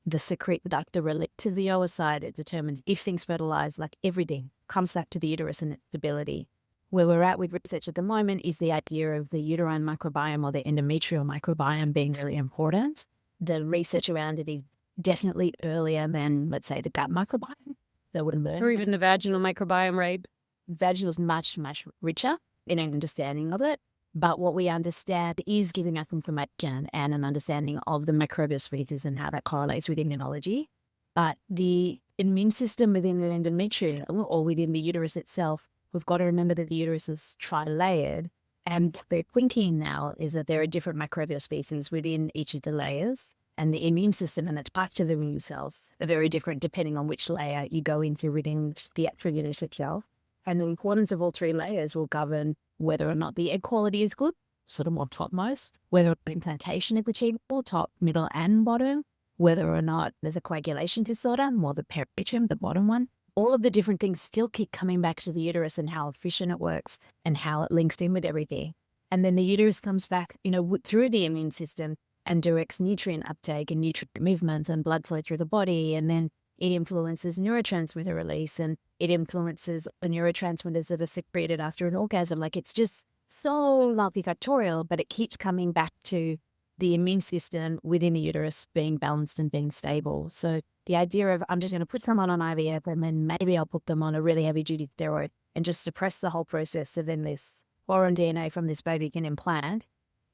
the secrete ducta relate to the oocyte. It determines if things fertilize, everything comes back to the uterus and its stability. Where we're at with research at the moment is the idea of the uterine microbiome, or the endometrial microbiome, being really important. The research around it is definitely earlier than, let's say, the gut microbiome that would learn. Or even the vaginal microbiome, right? Vaginal is much, much richer in an understanding of it. But what we understand is giving us information and an understanding of the microbial species and how that correlates with immunology. But the immune system within the endometrium, or within the uterus itself, we've got to remember that the uterus is tri-layered. And what they're thinking now is that there are different microbial species within each of the layers. And the immune system and its part of the immune cells are very different depending on which layer you go into within the actual uterus itself. And the importance of all three layers will govern whether or not the egg quality is good, sort of more topmost, whether implantation is achievable, top, middle, and bottom, whether or not there's a coagulation disorder, more the peritoneum, the bottom one. All of the different things still keep coming back to the uterus and how efficient it works and how it links in with everything. And then the uterus comes back, through the immune system, and directs nutrient uptake and nutrient movement and blood flow through the body. And then it influences neurotransmitter release, and it influences the neurotransmitters that are secreted after an orgasm. Like, it's just so multifactorial, but it keeps coming back to the immune system within the uterus being balanced and being stable. So the idea of, I'm just going to put someone on IVF and then maybe I'll put them on a really heavy duty steroid and just suppress the whole process so then this foreign DNA from this baby can implant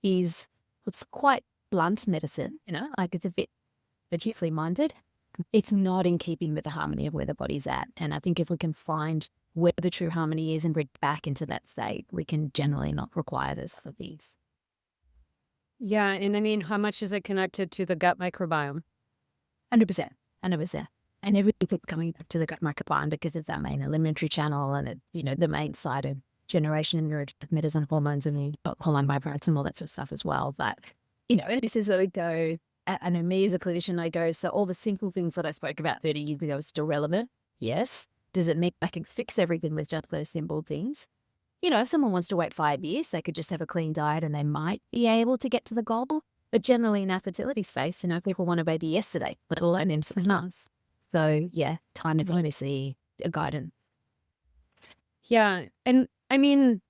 it's quite blunt medicine, like it's a bit beautifully minded. It's not in keeping with the harmony of where the body's at. And I think if we can find where the true harmony is and bring back into that state, we can generally not require those therapies. Yeah. And I mean, how much is it connected to the gut microbiome? 100%. 100%. And everything keeps coming back to the gut microbiome because it's our main alimentary channel and the main side of generation and neurotransmitters and hormones and the hormone byproducts and all that sort of stuff as well. But, this is where we go. I know me as a clinician, I go, so all the simple things that I spoke about 30 years ago are still relevant. Yes. Does it mean I can fix everything with just those simple things? If someone wants to wait 5 years, they could just have a clean diet and they might be able to get to the goal. But generally in our fertility space, people want a baby yesterday, let alone in 6 months. So yeah, time to really see a guidance. Yeah. And I mean,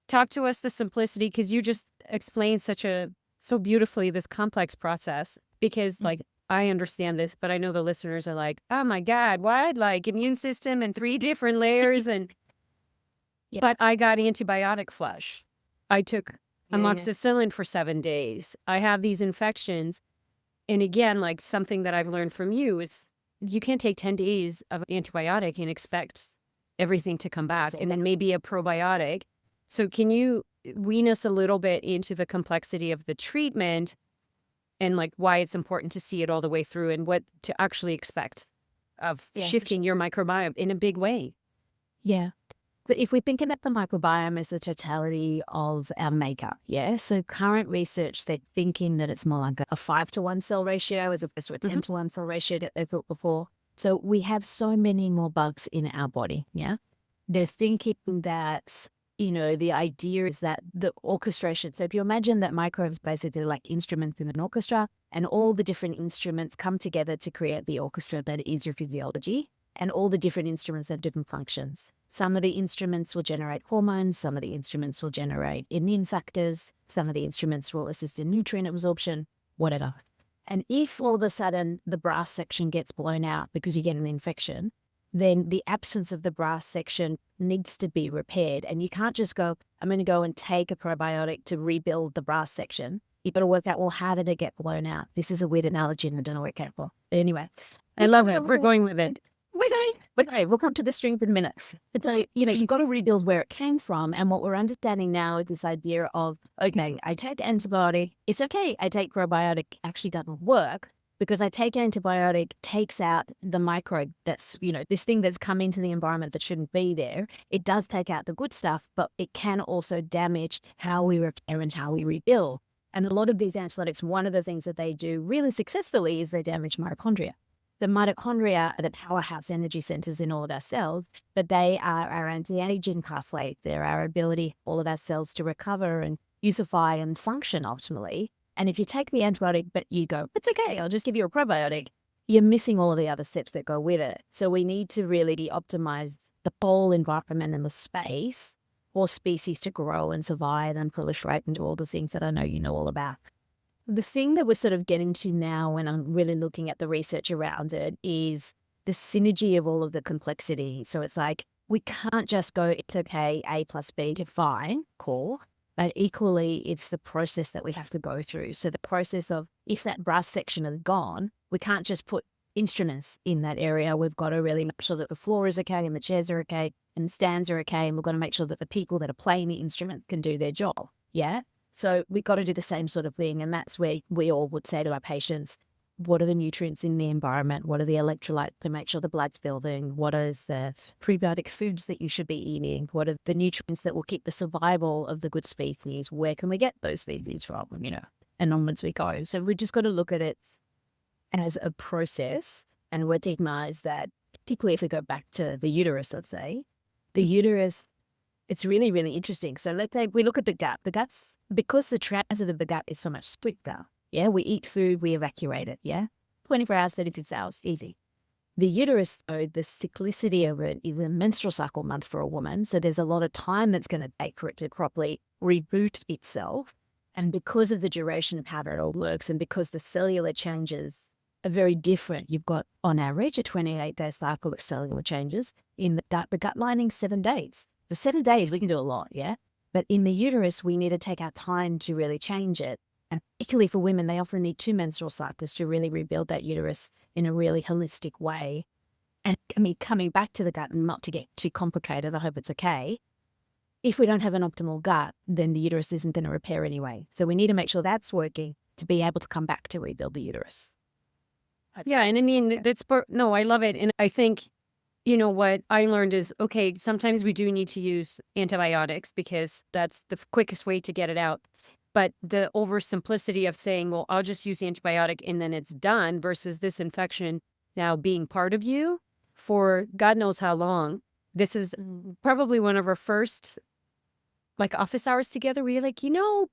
talk to us the simplicity, because you just explained so beautifully this complex process, because like I understand this, but I know the listeners are like, oh my God, what? Like immune system and 3 different layers. And but I got antibiotic flush. I took amoxicillin for 7 days. I have these infections. And again, like something that I've learned from you is you can't take 10 days of antibiotic and expect everything to come back. And then maybe a probiotic. So can you wean us a little bit into the complexity of the treatment and like why it's important to see it all the way through and what to actually expect of shifting your microbiome in a big way? Yeah. But if we think about the microbiome as the totality of our makeup, so current research, they're thinking that it's more like a 5-to-1 cell ratio as opposed to a 10-to-1 cell ratio that they thought before. So we have so many more bugs in our body, They're thinking that, the idea is that the orchestration, so if you imagine that microbes basically like instruments in an orchestra, and all the different instruments come together to create the orchestra that is your physiology, and all the different instruments have different functions. Some of the instruments will generate hormones, some of the instruments will generate immune factors, some of the instruments will assist in nutrient absorption, whatever. And if all of a sudden the brass section gets blown out because you get an infection, then the absence of the brass section needs to be repaired. And you can't just go, I'm going to go and take a probiotic to rebuild the brass section. You've got to work out, well, how did it get blown out? This is a weird analogy and I don't know where it came from. But anyway. I love it. We're going with it. But okay, we'll come to the string in a minute. But you've got to rebuild where it came from. And what we're understanding now is this idea of, okay, I take antibiotic. It's okay. I take probiotic. Actually doesn't work because I take antibiotic, takes out the microbe that's, this thing that's come into the environment that shouldn't be there. It does take out the good stuff, but it can also damage how we repair and how we rebuild. And a lot of these antibiotics, one of the things that they do really successfully is they damage mitochondria. The mitochondria are the powerhouse energy centers in all of our cells, but they are our anti-aging pathway. They're our ability, all of our cells to recover and usify and function optimally. And if you take the antibiotic, but you go, it's okay, I'll just give you a probiotic, you're missing all of the other steps that go with it. So we need to really optimize the whole environment and the space for species to grow and survive and proliferate and do all the things that I know you know all about. The thing that we're sort of getting to now when I'm really looking at the research around it is the synergy of all of the complexity. So it's like, we can't just go, it's okay, A plus B, fine, cool. But equally, it's the process that we have to go through. So the process of, if that brass section is gone, we can't just put instruments in that area. We've got to really make sure that the floor is okay and the chairs are okay and the stands are okay. And we've got to make sure that the people that are playing the instrument can do their job. Yeah. So we've got to do the same sort of thing. And that's where we all would say to our patients, what are the nutrients in the environment? What are the electrolytes to make sure the blood's building? What is the prebiotic foods that you should be eating? What are the nutrients that will keep the survival of the good species? Where can we get those species from? And onwards we go. So we just got to look at it as a process and recognize that, particularly if we go back to the uterus, let's say, the uterus, it's really, really interesting. So let's say we look at the gut. The gut's, because the transit of the gut is so much stricter, Yeah, we eat food, we evacuate it. Yeah, 24 hours, 36 hours, easy. The uterus, though, the cyclicity of it is a menstrual cycle month for a woman. So there's a lot of time that's going to take for it to properly reboot itself. And because of the duration of how it all works, and because the cellular changes are very different, you've got on average a 28-day cycle of cellular changes. In the gut lining, 7 days. The 7 days, we can do a lot, yeah? But in the uterus, we need to take our time to really change it. And particularly for women, they often need 2 menstrual cycles to really rebuild that uterus in a really holistic way. And I mean, coming back to the gut, and not to get too complicated, I hope it's okay. If we don't have an optimal gut, then the uterus isn't going to repair anyway. So we need to make sure that's working to be able to come back to rebuild the uterus. Yeah, and I mean, no, I love it. And I think, what I learned is, okay, sometimes we do need to use antibiotics because that's the quickest way to get it out. But the oversimplicity of saying, well, I'll just use the antibiotic and then it's done versus this infection now being part of you for God knows how long. This is probably one of our first office hours together where you're like,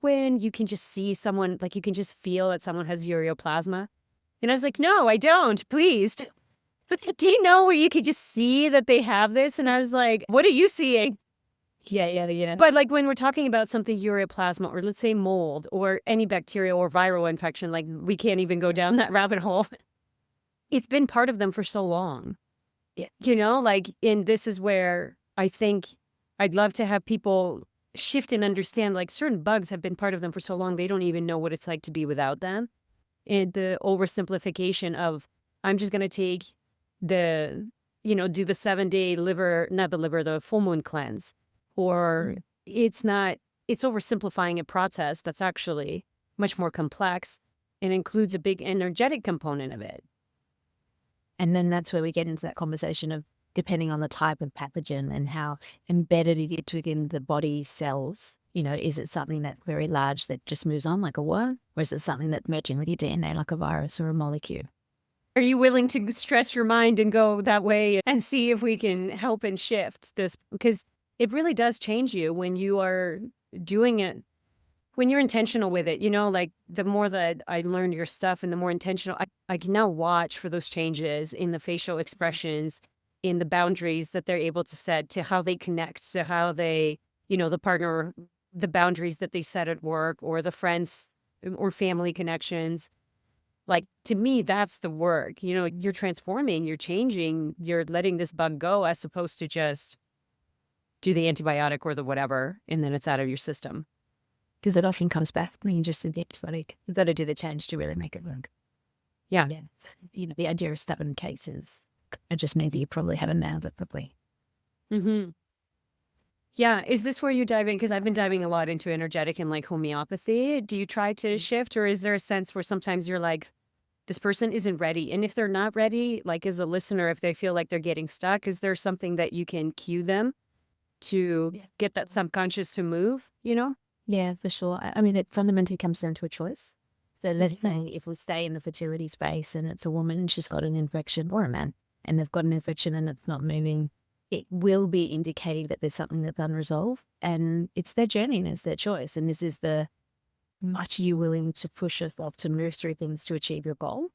when you can just see someone, like you can just feel that someone has ureoplasma. And I was like, no, I don't, please. Do you know where you could just see that they have this? And I was like, what are you seeing? Yeah. But when we're talking about something ureoplasma or let's say mold or any bacterial or viral infection, we can't even go down that rabbit hole. It's been part of them for so long. Yeah. And this is where I think I'd love to have people shift and understand certain bugs have been part of them for so long, they don't even know what it's like to be without them. And the oversimplification of I'm just going to take do the 7-day the full moon cleanse. Or it's oversimplifying a process that's actually much more complex and includes a big energetic component of it. And then that's where we get into that conversation of depending on the type of pathogen and how embedded it is within the body cells. Is it something that's very large that just moves on like a worm? Or is it something that's merging with your DNA like a virus or a molecule? Are you willing to stretch your mind and go that way and see if we can help and shift this? Because it really does change you when you are doing it, when you're intentional with it. The more that I learned your stuff and the more intentional, I can now watch for those changes in the facial expressions, in the boundaries that they're able to set, to how they connect, to how they, the partner, the boundaries that they set at work or the friends or family connections. To me, that's the work. You're transforming, you're changing, you're letting this bug go as opposed to just do the antibiotic or the whatever, and then it's out of your system. Because it often comes back when you just do the antibiotic. You've got to do the change to really make it work. Yeah. The idea of stubborn cases, I just know that you probably haven't nailed it properly. Mm-hmm. Yeah. Is this where you're diving? Because I've been diving a lot into energetic and homeopathy. Do you try to shift, or is there a sense where sometimes you're like, this person isn't ready? And if they're not ready, as a listener, if they feel like they're getting stuck, is there something that you can cue them to get that subconscious to move, Yeah, for sure. I mean, it fundamentally comes down to a choice. So let's say if we stay in the fertility space and it's a woman and she's got an infection, or a man, and they've got an infection and it's not moving, it will be indicating that there's something that's unresolved, and it's their journey and it's their choice. And this is the much you willing to push yourself to move through things to achieve your goal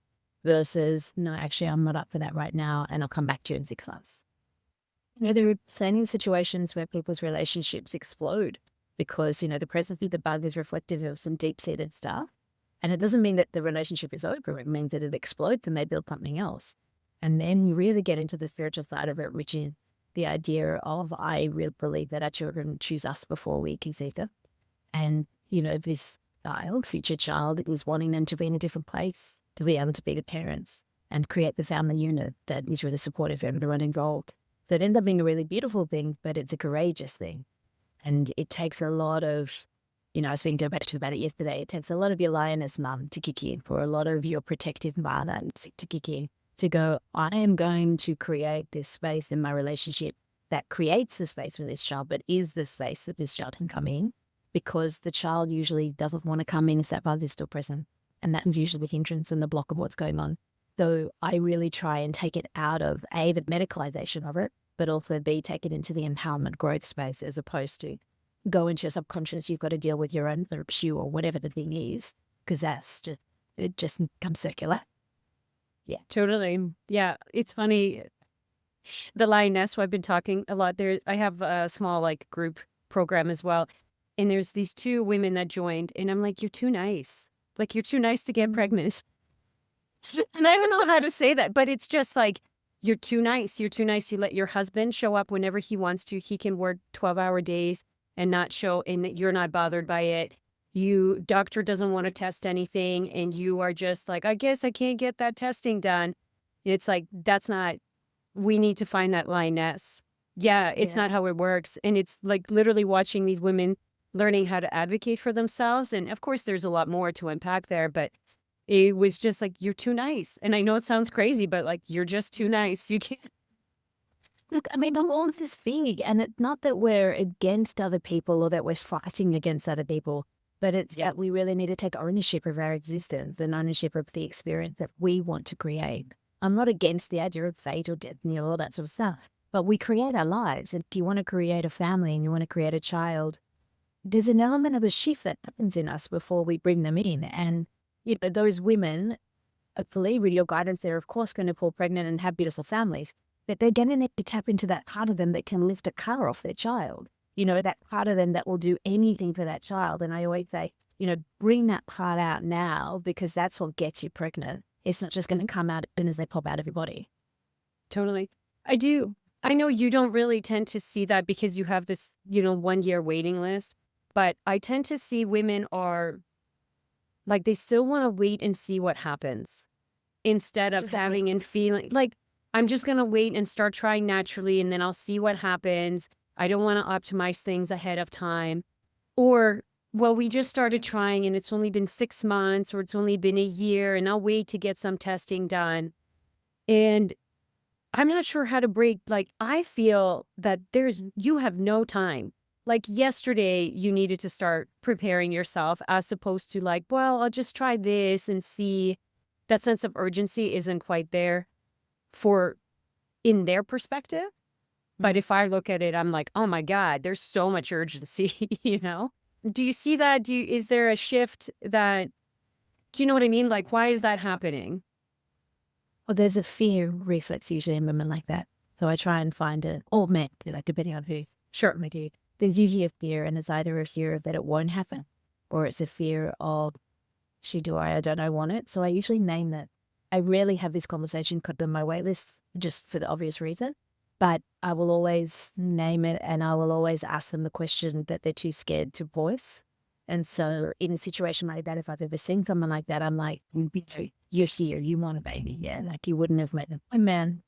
versus, no, actually, I'm not up for that right now and I'll come back to you in 6 months. There are plenty of situations where people's relationships explode because, the presence of the bug is reflective of some deep-seated stuff. And it doesn't mean that the relationship is over. It means that it explodes and they build something else. And then you really get into the spiritual side of it, which is the idea of, I really believe that our children choose us before we conceive them. And, this future child, is wanting them to be in a different place, to be able to be the parents and create the family unit that is really supportive of everyone involved. So it ends up being a really beautiful thing, but it's a courageous thing. And it takes a lot of, I was speaking to about it yesterday, it takes a lot of your lioness mum to kick in, for a lot of your protective mother to kick in, to go, I am going to create this space in my relationship that creates the space for this child, but is the space that this child can come in, because the child usually doesn't want to come in if that bug is still present. And that is usually the hindrance and the block of what's going on. So I really try and take it out of A, the medicalization of it, but also B, take it into the empowerment growth space, as opposed to go into your subconscious, you've got to deal with your own issue or whatever the thing is, because that's just it just becomes circular. Totally. Yeah. It's funny. The lioness, who I've been talking a lot there. I have a small like group program as well. And there's these two women that joined, and I'm like, you're too nice. Like, you're too nice to get pregnant. And I don't know how to say that, but it's just like, you're too nice. You're too nice. You let your husband show up whenever he wants to. He can work 12-hour days and not show, and that you're not bothered by it. Doctor doesn't want to test anything, and you are just like, I guess I can't get that testing done. It's like, that's not, we need to find that lioness. Yeah, it's Yeah. not how it works. And it's like literally watching these women learning how to advocate for themselves. And of course, there's a lot more to unpack there, but it was just like, you're too nice. And I know it sounds crazy, but like, you're just too nice. You can't. Look, I mean, all of this thing, and it's not that we're against other people or that we're fighting against other people, but it's that we really need to take ownership of our existence and ownership of the experience that we want to create. I'm not against the idea of fate or death and all that sort of stuff, but we create our lives. And if you want to create a family and you want to create a child, there's an element of a shift that happens in us before we bring them in. And those women, hopefully, with your guidance, they're of course going to fall pregnant and have beautiful families, but they're going to need to tap into that part of them that can lift a car off their child. That part of them that will do anything for that child. And I always say, bring that part out now, because that's what gets you pregnant. It's not just going to come out as soon as they pop out of your body. Totally. I do. I know you don't really tend to see that because you have this, 1-year waiting list, but I tend to see women are like, they still want to wait and see what happens instead of having and feeling like, I'm just going to wait and start trying naturally, and then I'll see what happens. I don't want to optimize things ahead of time. Or, well, we just started trying and it's only been 6 months, or it's only been a year, and I'll wait to get some testing done. And I'm not sure how to break. Like, I feel that you have no time. Like, yesterday you needed to start preparing yourself, as opposed to like, well, I'll just try this and see. That sense of urgency isn't quite there in their perspective. But if I look at it, I'm like, oh my God, there's so much urgency, Do you see that? Is there a shift that, do you know what I mean? Like, why is that happening? Well, there's a fear reflex usually in women like that. So I try and find it, or men, like depending on who's short my dude. There's usually a fear, and it's either a fear that it won't happen, or it's a fear of, I don't know, want it. So I usually name that. I rarely have this conversation cut on my wait list, just for the obvious reason. But I will always name it, and I will always ask them the question that they're too scared to voice. And so in a situation like that, if I've ever seen someone like that, I'm like, you're here, you want a baby. Yeah, like you wouldn't have met a man.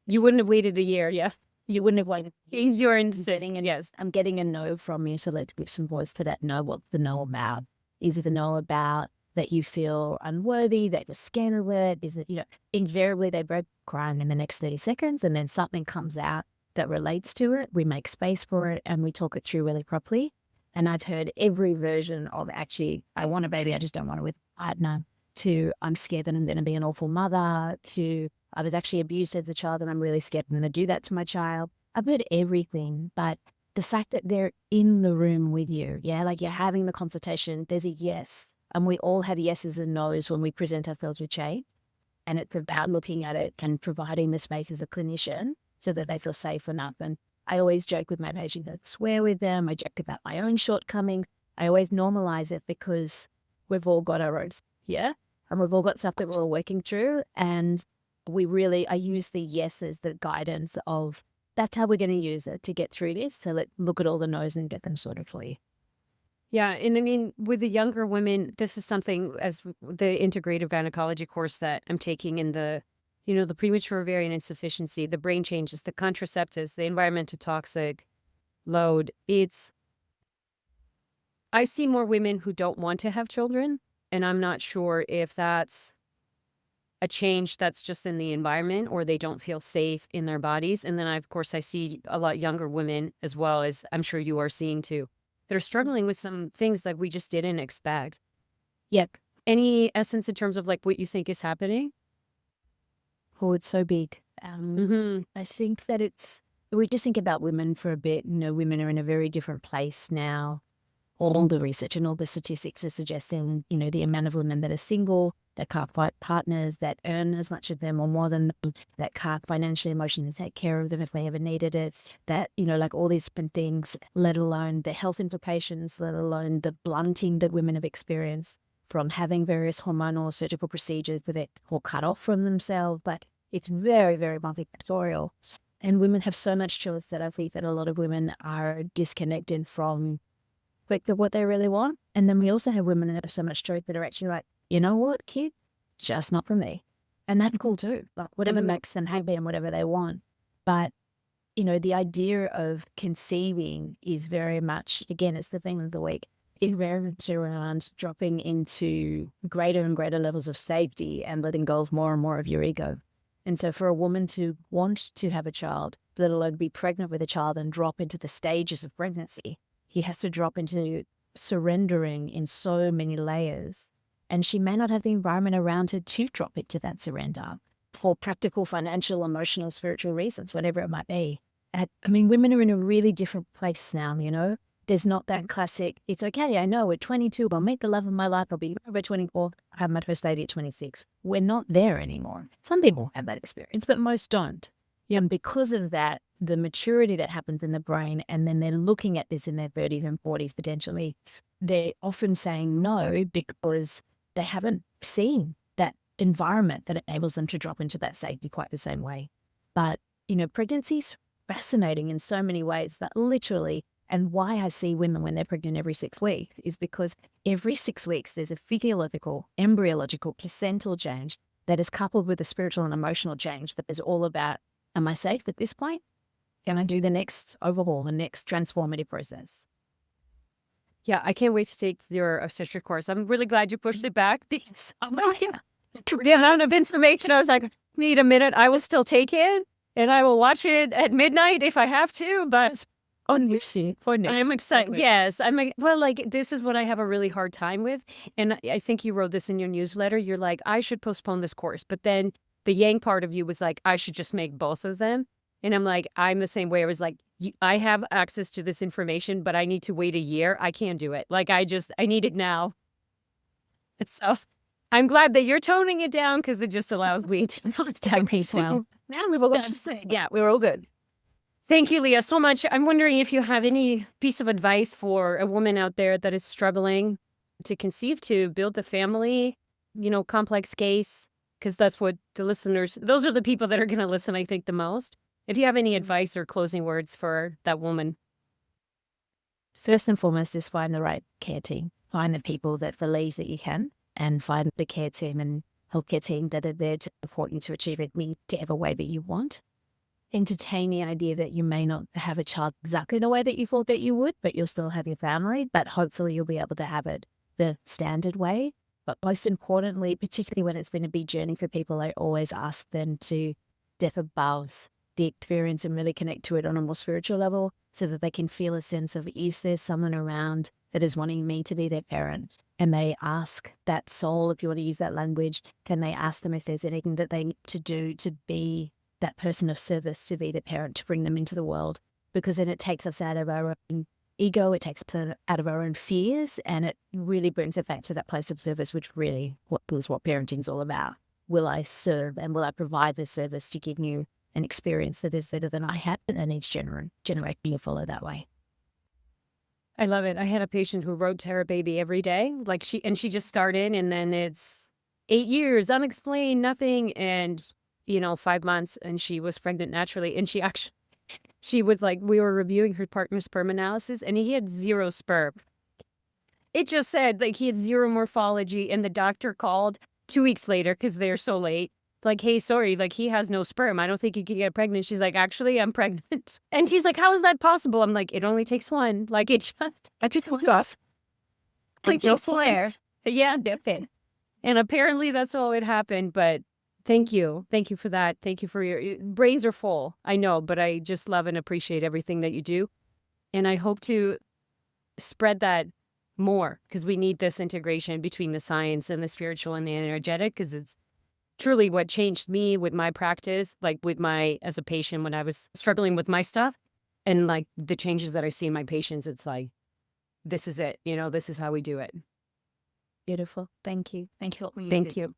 You wouldn't have waited a year, yeah. You wouldn't have waited. You're insisting, yes. I'm getting a no from you, so let's give some voice to that no. What's the no about? Is it the no about that you feel unworthy, that you're scared of it? Is it, invariably they break crying in the next 30 seconds, and then something comes out that relates to it. We make space for it, and we talk it through really properly. And I've heard every version of, actually, I want a baby, I just don't want it with a partner, to I'm scared that I'm going to be an awful mother, to I was actually abused as a child and I'm really scared I'm going to do that to my child. I've heard everything, but the fact that they're in the room with you, like you're having the consultation, there's a yes. And we all have yeses and nos when we present ourselves with change. And it's about looking at it and providing the space as a clinician so that they feel safe enough. And I always joke with my patients, I swear with them, I joke about my own shortcomings. I always normalize it because we've all got our own, and we've all got stuff that we're all working through. And I use the yes as the guidance of, that's how we're going to use it to get through this. So let's look at all the no's and get them sorted for you. Yeah. And I mean, with the younger women, this is something as the integrative gynecology course that I'm taking in the premature ovarian insufficiency, the brain changes, the contraceptives, the environmental toxic load. I see more women who don't want to have children, and I'm not sure if that's a change that's just in the environment or they don't feel safe in their bodies. And then, of course, I see a lot younger women, as well as I'm sure you are seeing too, that are struggling with some things that we just didn't expect. Yep. Any essence in terms of like what you think is happening? Oh, it's so big. I think that we just think about women for a bit. Women are in a very different place now, all the research and all the statistics are suggesting, the amount of women that are single, that can't find partners, that earn as much of them or more than them, that can't financially, emotionally take care of them if they ever needed it, that, like all these different things, let alone the health implications, let alone the blunting that women have experienced from having various hormonal surgical procedures that they will cut off from themselves. But it's very, very multifactorial. And women have so much choice that I think that a lot of women are disconnected from what they really want. And then we also have women that have so much choice that are actually like, you know what, kid, just not for me. And that's cool too. Like whatever makes them happy and whatever they want. But, the idea of conceiving is very much, again, it's the thing of the week. It's very much around dropping into greater and greater levels of safety and letting go of more and more of your ego. And so for a woman to want to have a child, let alone be pregnant with a child and drop into the stages of pregnancy, he has to drop into surrendering in so many layers. And she may not have the environment around her to drop into that surrender for practical, financial, emotional, spiritual reasons, whatever it might be. Women are in a really different place now, There's not that classic, it's okay, I know, at 22, I'll meet the love of my life, I'll be over 24, I have my first baby at 26. We're not there anymore. Some people have that experience, but most don't. And because of that, the maturity that happens in the brain, and then they're looking at this in their 30s and 40s potentially, they're often saying no because they haven't seen that environment that enables them to drop into that safety quite the same way. But, pregnancy's fascinating in so many ways that literally, and why I see women when they're pregnant every 6 weeks is because every 6 weeks there's a physiological, embryological, placental change that is coupled with a spiritual and emotional change that is all about, am I safe at this point? Can I do the next overhaul, the next transformative process? Yeah, I can't wait to take your obstetric course. I'm really glad you pushed it back because the amount of information, I was like, need a minute. I will still take it and I will watch it at midnight if I have to, but I'm excited. Yes. This is what I have a really hard time with. And I think you wrote this in your newsletter. You're like, I should postpone this course. But then the yang part of you was like, I should just make both of them. And I'm like, I'm the same way. I was like, I have access to this information, but I need to wait a year. I can't do it. I need it now. So I'm glad that you're toning it down because it just allows me to time pace well. Now we will Yeah, we're all good. Thank you, Leah, so much. I'm wondering if you have any piece of advice for a woman out there that is struggling to conceive, to build a family, complex case, because that's what those are the people that are going to listen, I think, the most. If you have any advice or closing words for that woman. First and foremost is find the right care team. Find the people that believe that you can, and find the care team and healthcare team that are there to support you to achieve it in whatever way that you want. Entertain the idea that you may not have a child exactly the way that you thought that you would, but you'll still have your family, but hopefully you'll be able to have it the standard way. But most importantly, particularly when it's been a big journey for people, I always ask them to step above the experience and really connect to it on a more spiritual level so that they can feel a sense of, is there someone around that is wanting me to be their parent? And they ask that soul, if you want to use that language, can they ask them if there's anything that they need to do to be that person of service, to be the parent, to bring them into the world? Because then it takes us out of our own ego, it takes us out of our own fears, and it really brings it back to that place of service, which really is what parenting is all about. Will I serve and will I provide the service to give you an experience that is better than I had, and each generation will follow that way. I love it. I had a patient who wrote to her baby every day, she just started, and then it's 8 years, unexplained, nothing, and 5 months, and she was pregnant naturally, and she was like, we were reviewing her partner's sperm analysis, and he had 0 sperm. It just said he had 0 morphology, and the doctor called 2 weeks later because they're so late. Hey, sorry, he has no sperm. I don't think you can get pregnant. She's like, actually, I'm pregnant. And she's like, how is that possible? I'm like, it only takes one. I just went off. Just flare. Yeah, definitely. And apparently that's all it happened. But thank you. Thank you for that. Thank you for your brains are full. I know, but I just love and appreciate everything that you do. And I hope to spread that more because we need this integration between the science and the spiritual and the energetic, because it's truly what changed me with my practice, as a patient when I was struggling with my stuff, and the changes that I see in my patients. It's this is it. This is how we do it. Beautiful. Thank you. Thank you. Thank you.